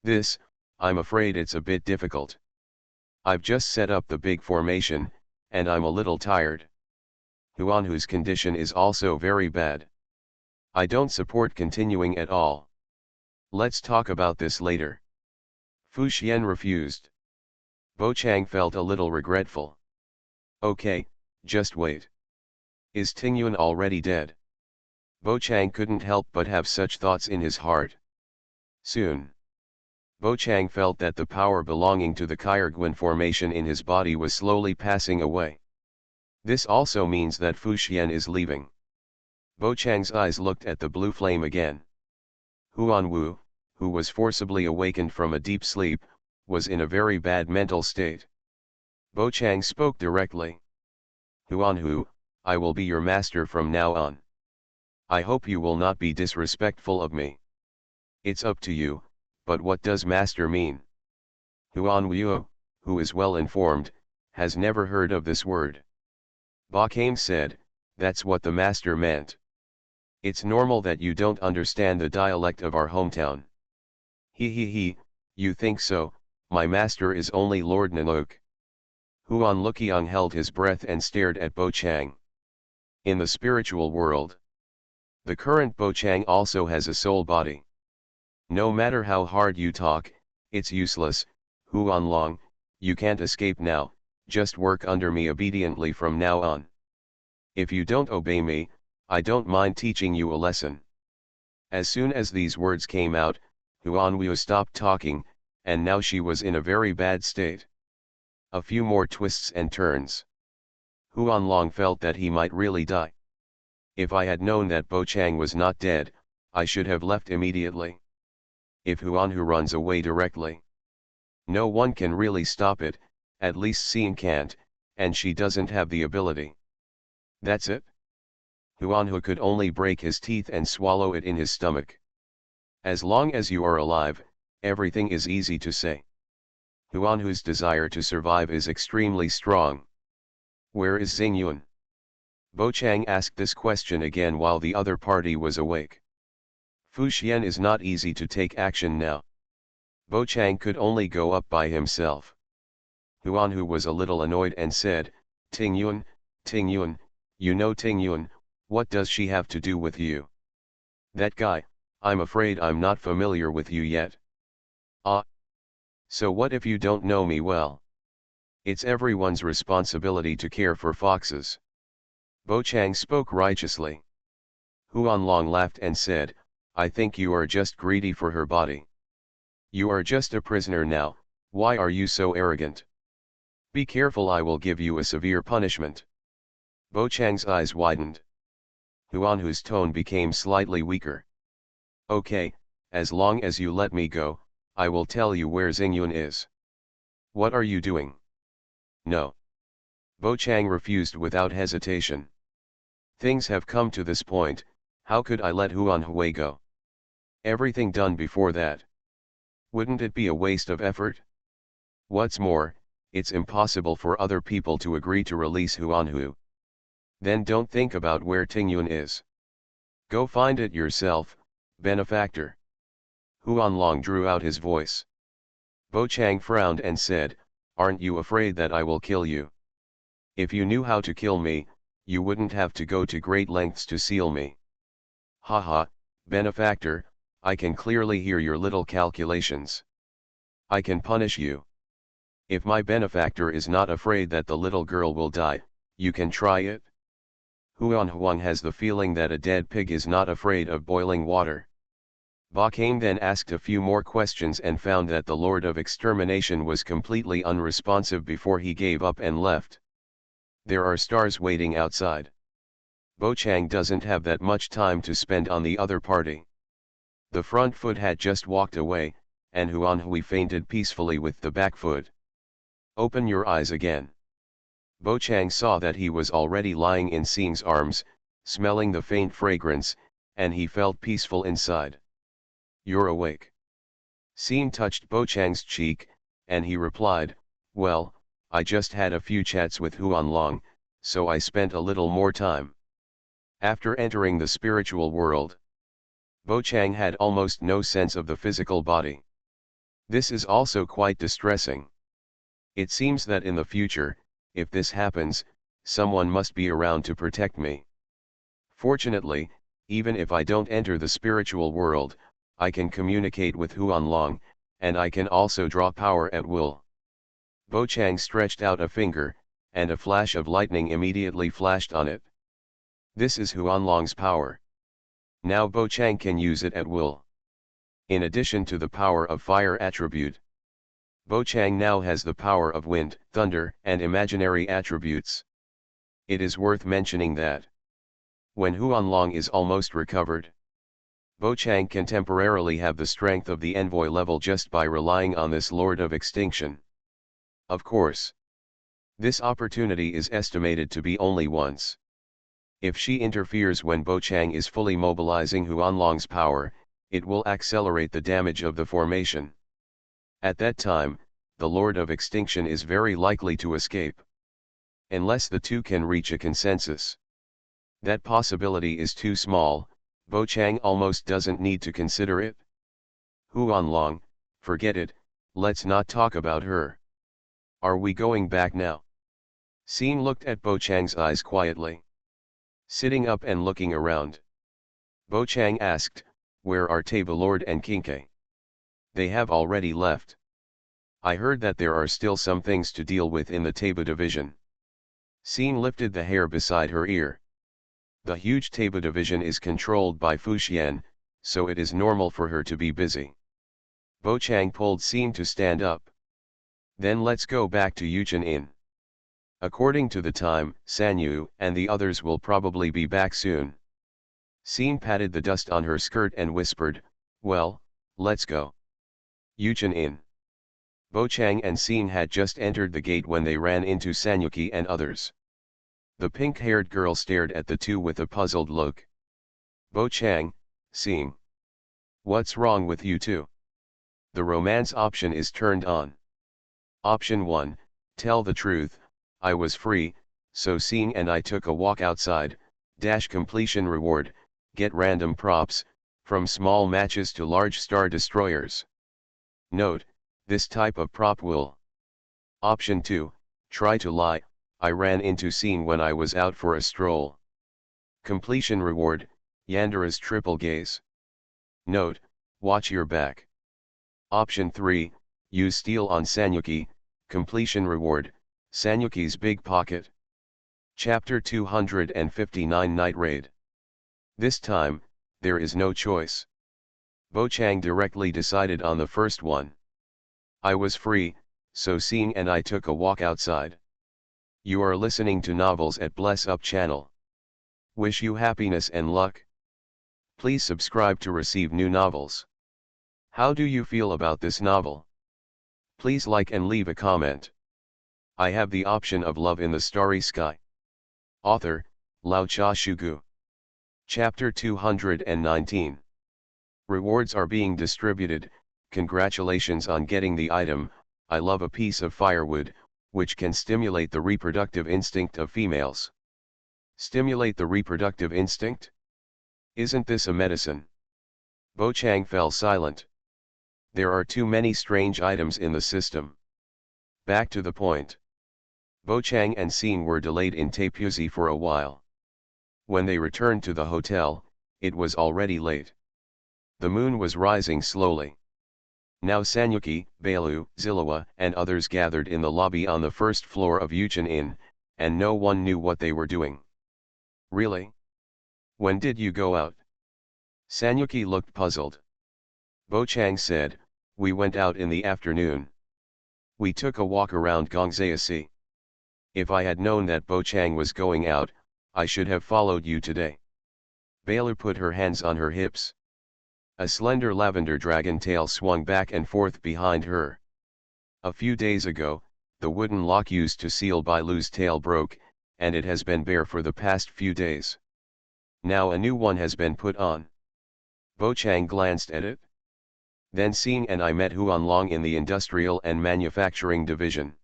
This, I'm afraid it's a bit difficult. I've just set up the big formation, and I'm a little tired. Huanhu's condition is also very bad. I don't support continuing at all. Let's talk about this later. Fu Xian refused. Bo Chang felt a little regretful. Okay, just wait. Is Tingyun already dead? Bo Chang couldn't help but have such thoughts in his heart. Soon, Bo Chang felt that the power belonging to the Kyrgyz formation in his body was slowly passing away. This also means that Fu Xian is leaving. Bo Chang's eyes looked at the blue flame again. Huan Wu, who was forcibly awakened from a deep sleep, was in a very bad mental state. Bo Chang spoke directly. Huan Hu, I will be your master from now on. I hope you will not be disrespectful of me. It's up to you, but what does master mean? Huan Wu, who is well informed, has never heard of this word. Ba Kame said, that's what the master meant. It's normal that you don't understand the dialect of our hometown. He, you think so, my master is only Lord Nanook. Huan Luqiang held his breath and stared at Bo Chang. In the spiritual world, the current Bo Chang also has a soul body. No matter how hard you talk, it's useless. Huan Long, you can't escape now, just work under me obediently from now on. If you don't obey me, I don't mind teaching you a lesson. As soon as these words came out, Huan Wu stopped talking, and now she was in a very bad state. A few more twists and turns. Huan Long felt that he might really die. If I had known that Bo Chang was not dead, I should have left immediately. If Huan Hu runs away directly, no one can really stop it, at least Xin can't, and she doesn't have the ability. That's it. Huan Hu could only break his teeth and swallow it in his stomach. As long as you are alive, everything is easy to say. Huan Hu's desire to survive is extremely strong. Where is Xingyun? Bo Chang asked this question again while the other party was awake. Fu Xian is not easy to take action now. Bo Chang could only go up by himself. Huan Hu was a little annoyed and said, Tingyun, you know Tingyun, what does she have to do with you? That guy, I'm afraid I'm not familiar with you yet. Ah. So what if you don't know me well? It's everyone's responsibility to care for foxes. Bo Chang spoke righteously. Huan Long laughed and said, I think you are just greedy for her body. You are just a prisoner now, why are you so arrogant? Be careful, I will give you a severe punishment. Bo Chang's eyes widened. Huan Hu's tone became slightly weaker. Okay, as long as you let me go, I will tell you where Xingyun is. What are you doing? No. Bo Chang refused without hesitation. Things have come to this point, how could I let Huan Hui go? Everything done before that. Wouldn't it be a waste of effort? What's more, it's impossible for other people to agree to release Huan Hu. Then don't think about where Tingyun is. Go find it yourself, benefactor. Huan Long drew out his voice. Bo Chang frowned and said, aren't you afraid that I will kill you? If you knew how to kill me, you wouldn't have to go to great lengths to seal me. Haha, benefactor, I can clearly hear your little calculations. I can punish you. If my benefactor is not afraid that the little girl will die, you can try it. Huan Huang has the feeling that a dead pig is not afraid of boiling water. Ba Kame then asked a few more questions and found that the Lord of Extermination was completely unresponsive before he gave up and left. There are stars waiting outside. Bo Chang doesn't have that much time to spend on the other party. The front foot had just walked away, and Huan Hui fainted peacefully with the back foot. Open your eyes again. Bo Chang saw that he was already lying in Xing's arms, smelling the faint fragrance, and he felt peaceful inside. You're awake. Xing touched Bo Chang's cheek, and he replied, well, I just had a few chats with Huan Long, so I spent a little more time. After entering the spiritual world, Bo Chang had almost no sense of the physical body. This is also quite distressing. It seems that in the future, if this happens, someone must be around to protect me. Fortunately, even if I don't enter the spiritual world, I can communicate with Huan Long, and I can also draw power at will. Bo Chang stretched out a finger, and a flash of lightning immediately flashed on it. This is Huan Long's power. Now Bo Chang can use it at will. In addition to the power of fire attribute, Bo Chang now has the power of wind, thunder, and imaginary attributes. It is worth mentioning that when Huanlong is almost recovered, Bo Chang can temporarily have the strength of the envoy level just by relying on this Lord of Extinction. Of course, this opportunity is estimated to be only once. If she interferes when Bo Chang is fully mobilizing Huanlong's power, it will accelerate the damage of the formation. At that time, the Lord of Extinction is very likely to escape. Unless the two can reach a consensus. That possibility is too small, Bo Chang almost doesn't need to consider it. Huanlong, forget it, let's not talk about her. Are we going back now? Xin looked at Bo Chang's eyes quietly. Sitting up and looking around, Bo Chang asked, "Where are Tabalord and Kinke?" "They have already left. I heard that there are still some things to deal with in the Taba division." Xin lifted the hair beside her ear. The huge Taba division is controlled by Fuxian, so it is normal for her to be busy. Bo Chang pulled Xin to stand up. "Then let's go back to Yuchen Inn. According to the time, Sanyu and the others will probably be back soon." Xin patted the dust on her skirt and whispered, "Well, let's go." Yuchen Inn. Bo Chang and Xin had just entered the gate when they ran into Sanyuki and others. The pink-haired girl stared at the two with a puzzled look. "Bo Chang, Xin. What's wrong with you two?" The romance option is turned on. Option 1, tell the truth, I was free, so Xin and I took a walk outside, completion reward, get random props, from small matches to large star destroyers. Note, this type of prop will. Option 2, try to lie, I ran into Xin when I was out for a stroll. Completion reward, Yandera's triple gaze. Note, watch your back. Option 3, use steal on Sanyuki, completion reward, Sanyuki's big pocket. Chapter 259 Night Raid. This time, there is no choice. Bo Chang directly decided on the first one. I was free, so Xin and I took a walk outside. You are listening to novels at Bless Up channel. Wish you happiness and luck. Please subscribe to receive new novels. How do you feel about this novel? Please like and leave a comment. I have the option of love in the starry sky. Author, Lao Cha Shugu. Chapter 219. Rewards are being distributed. Congratulations on getting the item, I love a piece of firewood, which can stimulate the reproductive instinct of females. Stimulate the reproductive instinct? Isn't this a medicine? Bo Chang fell silent. There are too many strange items in the system. Back to the point. Bo Chang and Xin were delayed in Taipuzhi for a while. When they returned to the hotel, it was already late. The moon was rising slowly. Now Sanyuki, Bailu, Zilawa and others gathered in the lobby on the first floor of Yuchen Inn, and no one knew what they were doing. Really? When did you go out? Sanyuki looked puzzled. Bo Chang said, we went out in the afternoon. We took a walk around Gongzayasi. If I had known that Bo Chang was going out, I should have followed you today. Bailu put her hands on her hips. A slender lavender dragon tail swung back and forth behind her. A few days ago, the wooden lock used to seal Bailu's tail broke, and it has been bare for the past few days. Now a new one has been put on. Bo Chang glanced at it. Then Xin and I met Huanlong in the Industrial and Manufacturing Division.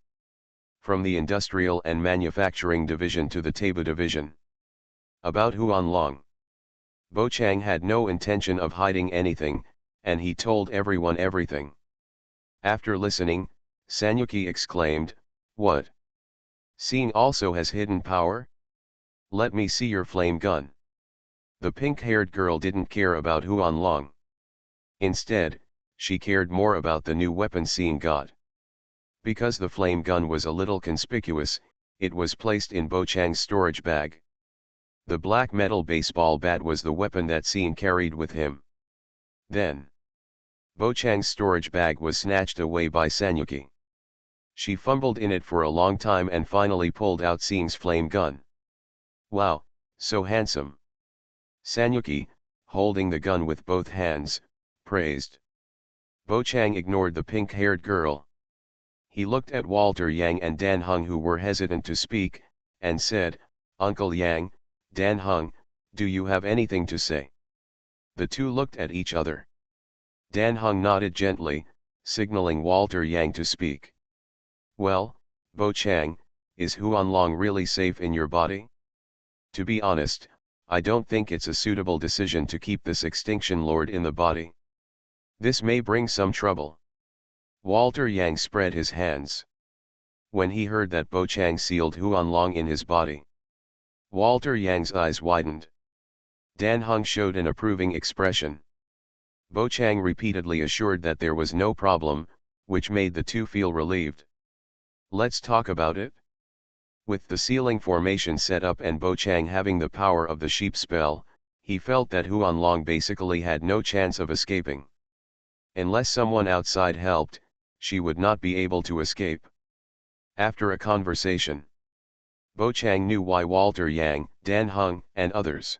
From the Industrial and Manufacturing Division to the Taba Division. About Huanlong. Bo Chang had no intention of hiding anything, and he told everyone everything. After listening, Sanyuki exclaimed, what? Xin also has hidden power? Let me see your flame gun. The pink-haired girl didn't care about Huanlong. Instead, she cared more about the new weapon Xin got. Because the flame gun was a little conspicuous, it was placed in Bo Chang's storage bag. The black metal baseball bat was the weapon that Xin carried with him. Then, Bo-chang's storage bag was snatched away by Sanyuki. She fumbled in it for a long time and finally pulled out Seeng's flame gun. "Wow, so handsome." Sanyuki, holding the gun with both hands, praised. Bo-chang ignored the pink-haired girl. He looked at Walter Yang and Dan Heng, who were hesitant to speak, and said, "Uncle Yang, Dan Heng, do you have anything to say?" The two looked at each other. Dan Heng nodded gently, signaling Walter Yang to speak. "Well, Bo-chang, is Huanlong really safe in your body? To be honest, I don't think it's a suitable decision to keep this Extinction Lord in the body. This may bring some trouble." Walter Yang spread his hands. When he heard that Bo-chang sealed Huanlong in his body, Walter Yang's eyes widened. Dan Heng showed an approving expression. Bo-chang repeatedly assured that there was no problem, which made the two feel relieved. "Let's talk about it." With the sealing formation set up and Bo-chang having the power of the sheep spell, he felt that Huanlong basically had no chance of escaping. Unless someone outside helped, she would not be able to escape. After a conversation, Bo-chang knew why Walter Yang, Dan Heng, and others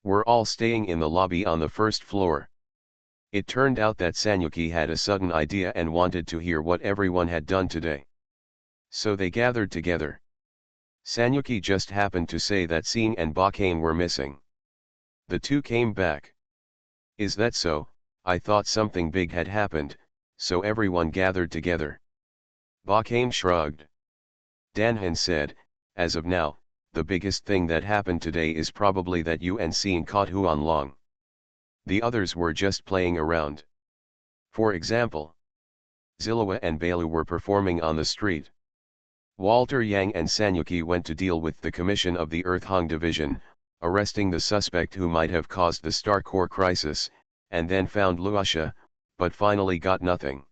were all staying in the lobby on the first floor. It turned out that Sanyuki had a sudden idea and wanted to hear what everyone had done today. So they gathered together. Sanyuki just happened to say that Seeng and Bakane were missing. The two came back. "Is that so? I thought something big had happened," so everyone gathered together. Bakane shrugged. Danhan said, "As of now, the biggest thing that happened today is probably that you and Seeng caught Huanlong. The others were just playing around. For example, Zillowa and Bailu were performing on the street. Walter Yang and Sanyuki went to deal with the Commission of the Earth Hung Division, arresting the suspect who might have caused the Star Core crisis, and then found Luosha, but finally got nothing.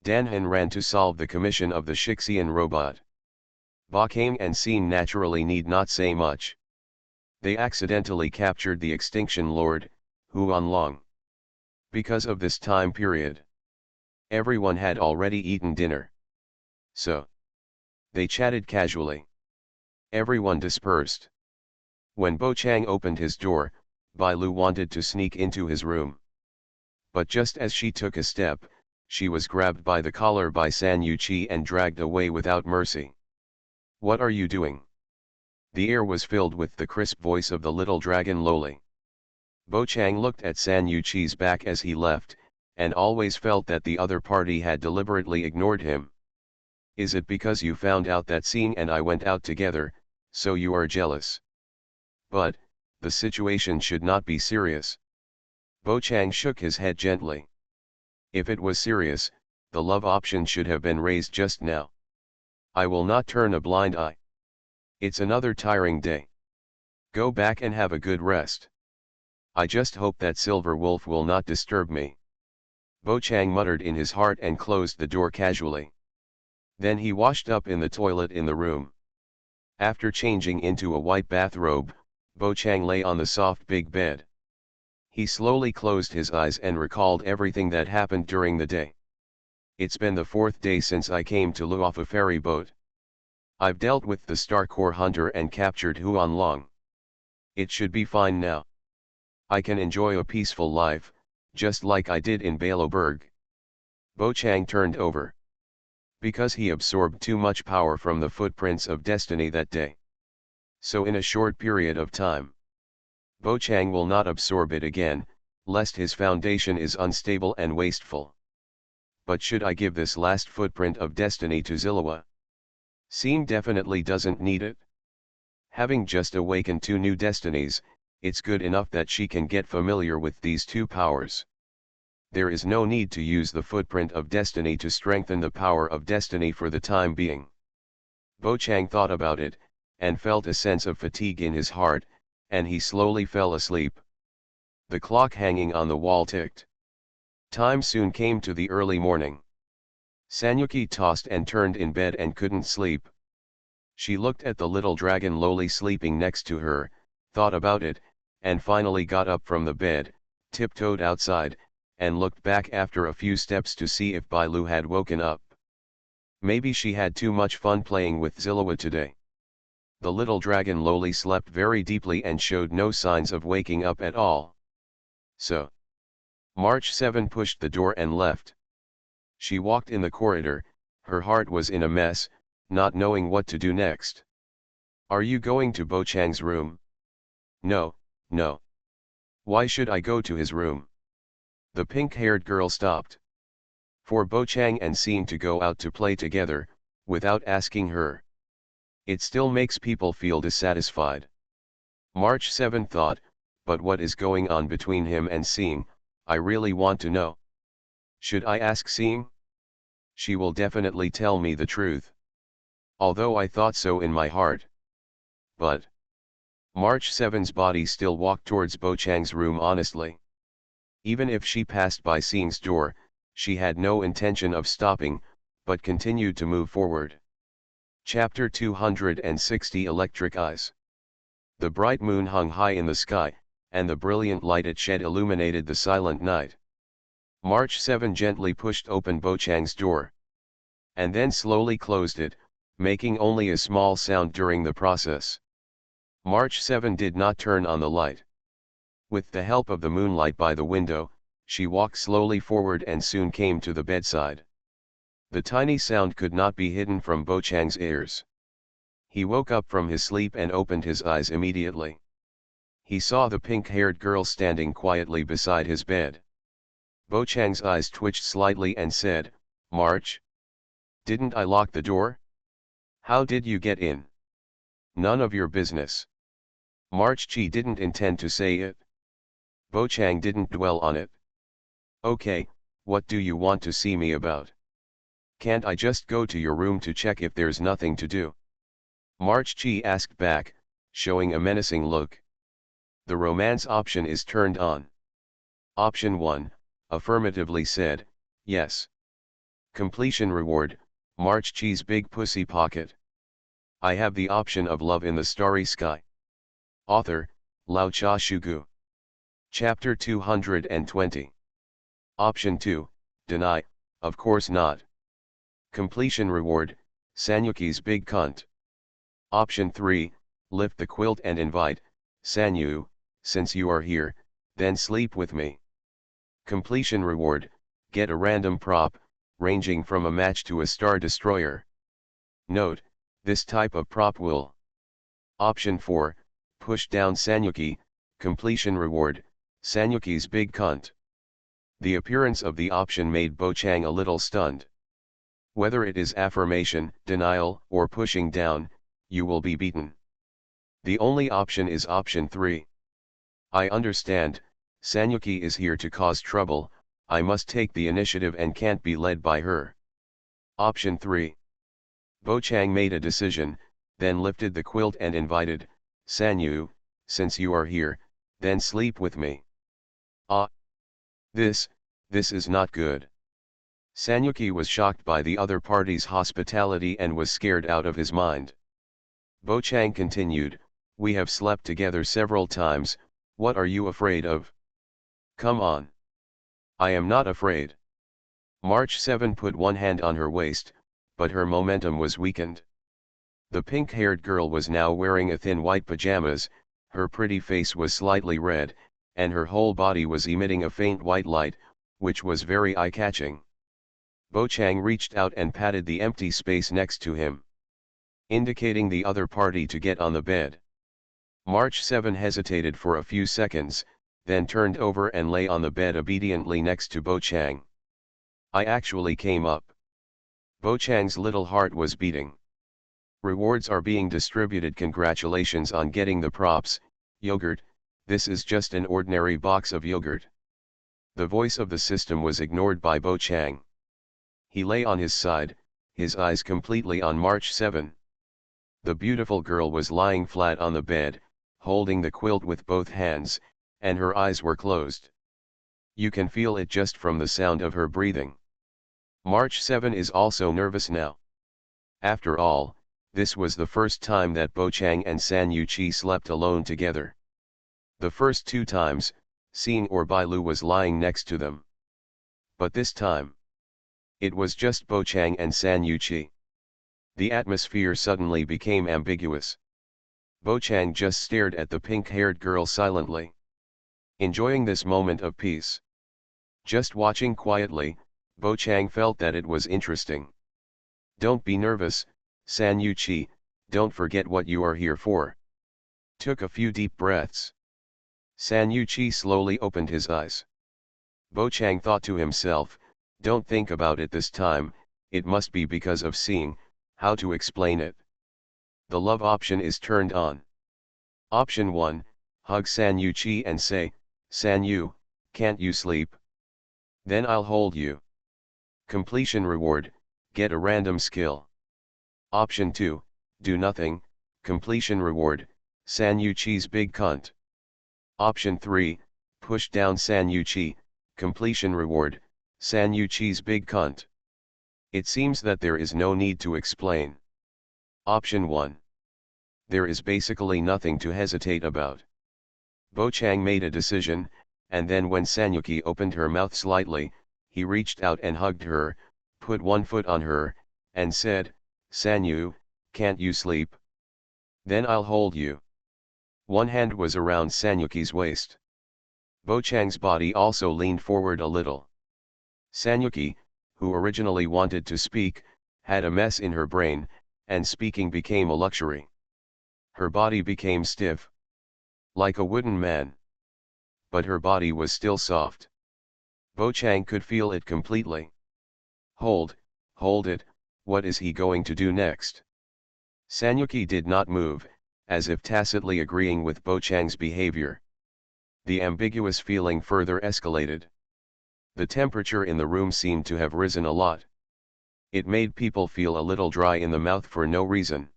Danhan ran to solve the commission of the Shixian robot. Bakane and Seeng naturally need not say much. They accidentally captured the Extinction Lord, Huanlong. Because of this time period, everyone had already eaten dinner. So they chatted casually. Everyone dispersed. When Bo-chang opened his door, Bailu wanted to sneak into his room. But just as she took a step, she was grabbed by the collar by San Yuqi and dragged away without mercy. "What are you doing?" The air was filled with the crisp voice of the little dragon Loli. Bo-chang looked at San Yuqi's back as he left, and always felt that the other party had deliberately ignored him. "Is it because you found out that Seeng and I went out together, so you are jealous?" But the situation should not be serious. Bo-chang shook his head gently. If it was serious, the love option should have been raised just now. "I will not turn a blind eye. It's another tiring day. Go back and have a good rest. I just hope that Silver Wolf will not disturb me." Bo-chang muttered in his heart and closed the door casually. Then he washed up in the toilet in the room. After changing into a white bathrobe, Bo-chang lay on the soft big bed. He slowly closed his eyes and recalled everything that happened during the day. "It's been the 4th day since I came to Luofa ferry boat. I've dealt with the Star Core hunter and captured Huanlong. It should be fine now. I can enjoy a peaceful life, just like I did in Baloberg." Bo-chang turned over. Because he absorbed too much power from the footprints of destiny that day. So in a short period of time, Bo-chang will not absorb it again, lest his foundation is unstable and wasteful. But should I give this last footprint of destiny to Zillowa? Seeng definitely doesn't need it. Having just awakened 2 new destinies, it's good enough that she can get familiar with these 2 powers. There is no need to use the footprint of destiny to strengthen the power of destiny for the time being. Bo-chang thought about it, and felt a sense of fatigue in his heart, and he slowly fell asleep. The clock hanging on the wall ticked. Time soon came to the early morning. Sanyuki tossed and turned in bed and couldn't sleep. She looked at the little dragon Loli sleeping next to her, thought about it, and finally got up from the bed, tiptoed outside, and looked back after a few steps to see if Bai Lu had woken up. Maybe she had too much fun playing with Zillowa today. The little dragon lowly slept very deeply and showed no signs of waking up at all. So, March 7 pushed the door and left. She walked in the corridor, her heart was in a mess, not knowing what to do next. Are you going to Bo Chang's room? No, no. Why should I go to his room? The pink-haired girl stopped. For Bo Chang and Xin to go out to play together, without asking her. It still makes people feel dissatisfied. March 7 thought, but what is going on between him and Xin, I really want to know. Should I ask Xin? She will definitely tell me the truth. Although I thought so in my heart. But March 7's body still walked towards Bo Chang's room honestly. Even if she passed by Xin's door, she had no intention of stopping, but continued to move forward. Chapter 260 Electric Eyes. The bright moon hung high in the sky, and the brilliant light it shed illuminated the silent night. March 7 gently pushed open Bo Chang's door. And then slowly closed it, making only a small sound during the process. March 7 did not turn on the light. With the help of the moonlight by the window, she walked slowly forward and soon came to the bedside. The tiny sound could not be hidden from Bo Chang's ears. He woke up from his sleep and opened his eyes immediately. He saw the pink-haired girl standing quietly beside his bed. Bo Chang's eyes twitched slightly and said, "March? Didn't I lock the door? How did you get in?" "None of your business." March Chi didn't intend to say it. Bo Chang didn't dwell on it. "Okay, what do you want to see me about? Can't I just go to your room to check if there's nothing to do?" March Chi asked back, showing a menacing look. The romance option is turned on. Option 1, affirmatively said, yes. Completion reward, March Chi's big pussy pocket. I have the option of love in the starry sky. Author, Lao Cha Shugu. Chapter 220. Option 2, deny, of course not. Completion reward, Sanyuki's big cunt. Option 3, lift the quilt and invite, Sanyu, since you are here, then sleep with me. Completion reward, get a random prop, ranging from a match to a star destroyer. Note, this type of prop will. Option 4, push down Sanyuki, completion reward, Sanyuki's big cunt. The appearance of the option made Bo Chang a little stunned. Whether it is affirmation, denial, or pushing down, you will be beaten. The only option is option 3. I understand, Sanyuki is here to cause trouble, I must take the initiative and can't be led by her. Option 3. Bo Chang made a decision, then lifted the quilt and invited, Sanyu, since you are here, then sleep with me. Ah! This is not good. Sanyuki was shocked by the other party's hospitality and was scared out of his mind. Bo Chang continued, we have slept together several times, what are you afraid of? Come on. I am not afraid. March 7 put one hand on her waist, but her momentum was weakened. The pink-haired girl was now wearing a thin white pajamas, her pretty face was slightly red, and her whole body was emitting a faint white light, which was very eye-catching. Bo Chang reached out and patted the empty space next to him, indicating the other party to get on the bed. March 7 hesitated for a few seconds, then turned over and lay on the bed obediently next to Bo Chang. I actually came up. Bo Chang's little heart was beating. Rewards are being distributed. Congratulations on getting the props, yogurt, this is just an ordinary box of yogurt. The voice of the system was ignored by Bo Chang. He lay on his side, his eyes completely on March 7. The beautiful girl was lying flat on the bed, holding the quilt with both hands, and her eyes were closed. You can feel it just from the sound of her breathing. March 7 is also nervous now. After all, this was the first time that Bo Chang and Sanyu Chi slept alone together. The first 2 times, Xin or Bai Lu was lying next to them. But this time, it was just Bo Chang and San Yuqi. The atmosphere suddenly became ambiguous. Bo Chang just stared at the pink-haired girl silently, enjoying this moment of peace. Just watching quietly, Bo Chang felt that it was interesting. Don't be nervous, San Yuqi, don't forget what you are here for. Took a few deep breaths. San Yuqi slowly opened his eyes. Bo Chang thought to himself, don't think about it this time, it must be because of seeing, how to explain it. The love option is turned on. Option 1, hug San Yuqi and say, San Yu, can't you sleep? Then I'll hold you. Completion reward, get a random skill. Option 2, do nothing, completion reward, San Yuqi's big cunt. Option 3, push down San Yuqi, completion reward, San Yuqi's big cunt. It seems that there is no need to explain. Option 1. There is basically nothing to hesitate about. Bo Chang made a decision, and then when San Yuqi opened her mouth slightly, he reached out and hugged her, put one foot on her, and said, San Yu, can't you sleep? Then I'll hold you. One hand was around San Yuqi's waist. Bo Chang's body also leaned forward a little. San Yuqi, who originally wanted to speak, had a mess in her brain, and speaking became a luxury. Her body became stiff, like a wooden man. But her body was still soft. Bo Chang could feel it completely. Hold it, what is he going to do next? San Yuqi did not move, as if tacitly agreeing with Bo Chang's behavior. The ambiguous feeling further escalated. The temperature in the room seemed to have risen a lot. It made people feel a little dry in the mouth for no reason.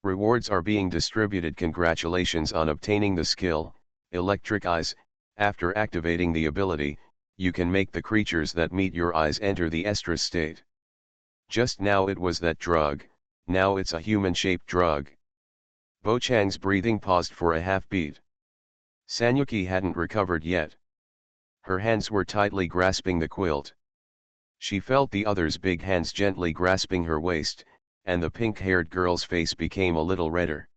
Rewards are being distributed. Congratulations on obtaining the skill, Electric Eyes. After activating the ability, you can make the creatures that meet your eyes enter the estrus state. Just now it was that drug, now it's a human-shaped drug. Bo Chang's breathing paused for a half-beat. San Yuqi hadn't recovered yet. Her hands were tightly grasping the quilt. She felt the other's big hands gently grasping her waist, and the pink-haired girl's face became a little redder.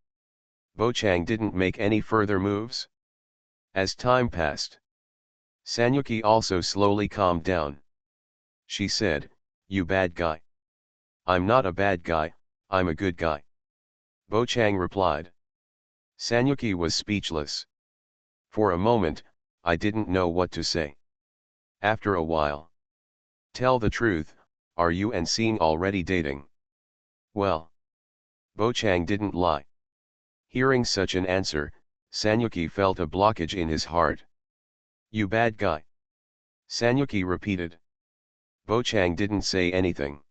Bo Chang didn't make any further moves. As time passed, San Yuqi also slowly calmed down. She said, you bad guy. I'm not a bad guy, I'm a good guy. Bo Chang replied. San Yuqi was speechless. For a moment, I didn't know what to say. After a while. Tell the truth, are you and Seeing already dating? Well. Bo Chang didn't lie. Hearing such an answer, San Yuqi felt a blockage in his heart. You bad guy. San Yuqi repeated. Bo Chang didn't say anything.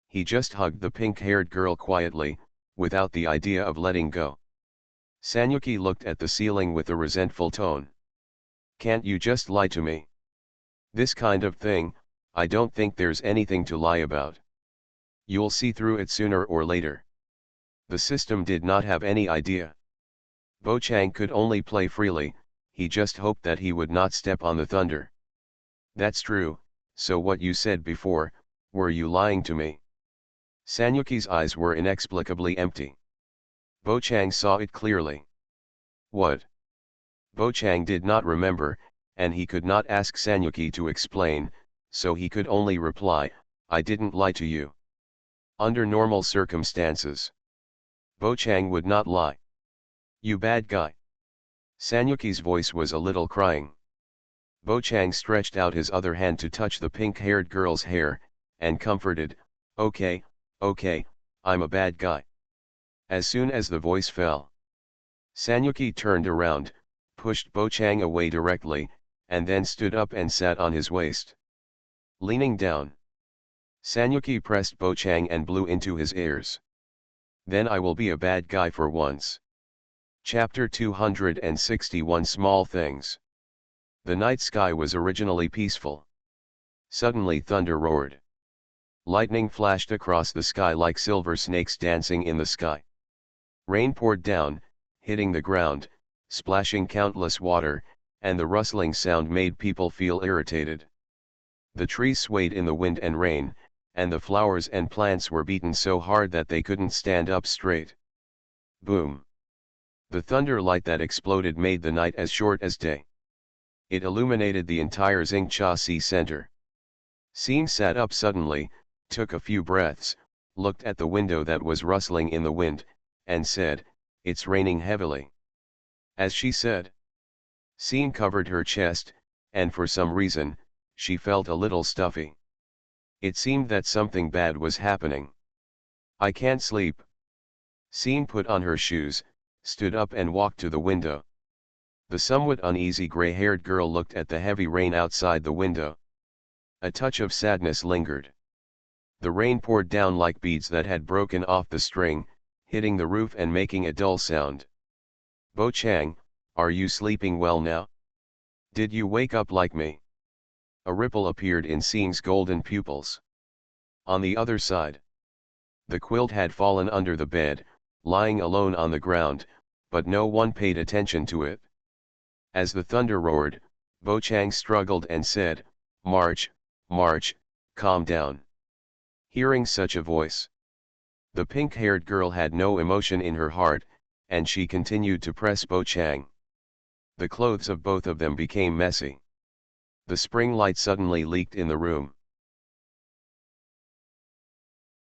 He just hugged the pink-haired girl quietly, without the idea of letting go. San Yuqi looked at the ceiling with a resentful tone. Can't you just lie to me? This kind of thing, I don't think there's anything to lie about. You'll see through it sooner or later. The system did not have any idea. Bo Chang could only play freely, he just hoped that he would not step on the thunder. That's true, so what you said before, were you lying to me? San Yuqi's eyes were inexplicably empty. Bo Chang saw it clearly. What? Bo Chang did not remember, and he could not ask San Yuqi to explain, so he could only reply, I didn't lie to you. Under normal circumstances, Bo Chang would not lie. You bad guy. San Yuqi's voice was a little crying. Bo Chang stretched out his other hand to touch the pink-haired girl's hair, and comforted, okay, I'm a bad guy. As soon as the voice fell, San Yuqi turned around, pushed Bo Chang away directly, and then stood up and sat on his waist. Leaning down, San Yuqi pressed Bo Chang and blew into his ears. Then I will be a bad guy for once. Chapter 261 Small Things. The night sky was originally peaceful. Suddenly thunder roared. Lightning flashed across the sky like silver snakes dancing in the sky. Rain poured down, hitting the ground, splashing countless water, and the rustling sound made people feel irritated. The trees swayed in the wind and rain, and the flowers and plants were beaten so hard that they couldn't stand up straight. Boom! The thunder light that exploded made the night as short as day. It illuminated the entire Xingcha center. Xing sat up suddenly, took a few breaths, looked at the window that was rustling in the wind, and said, "It's raining heavily." As she said, Xing covered her chest, and for some reason, she felt a little stuffy. It seemed that something bad was happening. "I can't sleep." Xing put on her shoes, stood up and walked to the window. The somewhat uneasy gray-haired girl looked at the heavy rain outside the window. A touch of sadness lingered. The rain poured down like beads that had broken off the string, hitting the roof and making a dull sound. "Bo Chang, are you sleeping well now? Did you wake up like me?" A ripple appeared in Xing's golden pupils. On the other side, the quilt had fallen under the bed, lying alone on the ground, but no one paid attention to it. As the thunder roared, Bo Chang struggled and said, "March, March, calm down." Hearing such a voice, the pink-haired girl had no emotion in her heart, and she continued to press Bo Chang. The clothes of both of them became messy. The spring light suddenly leaked in the room.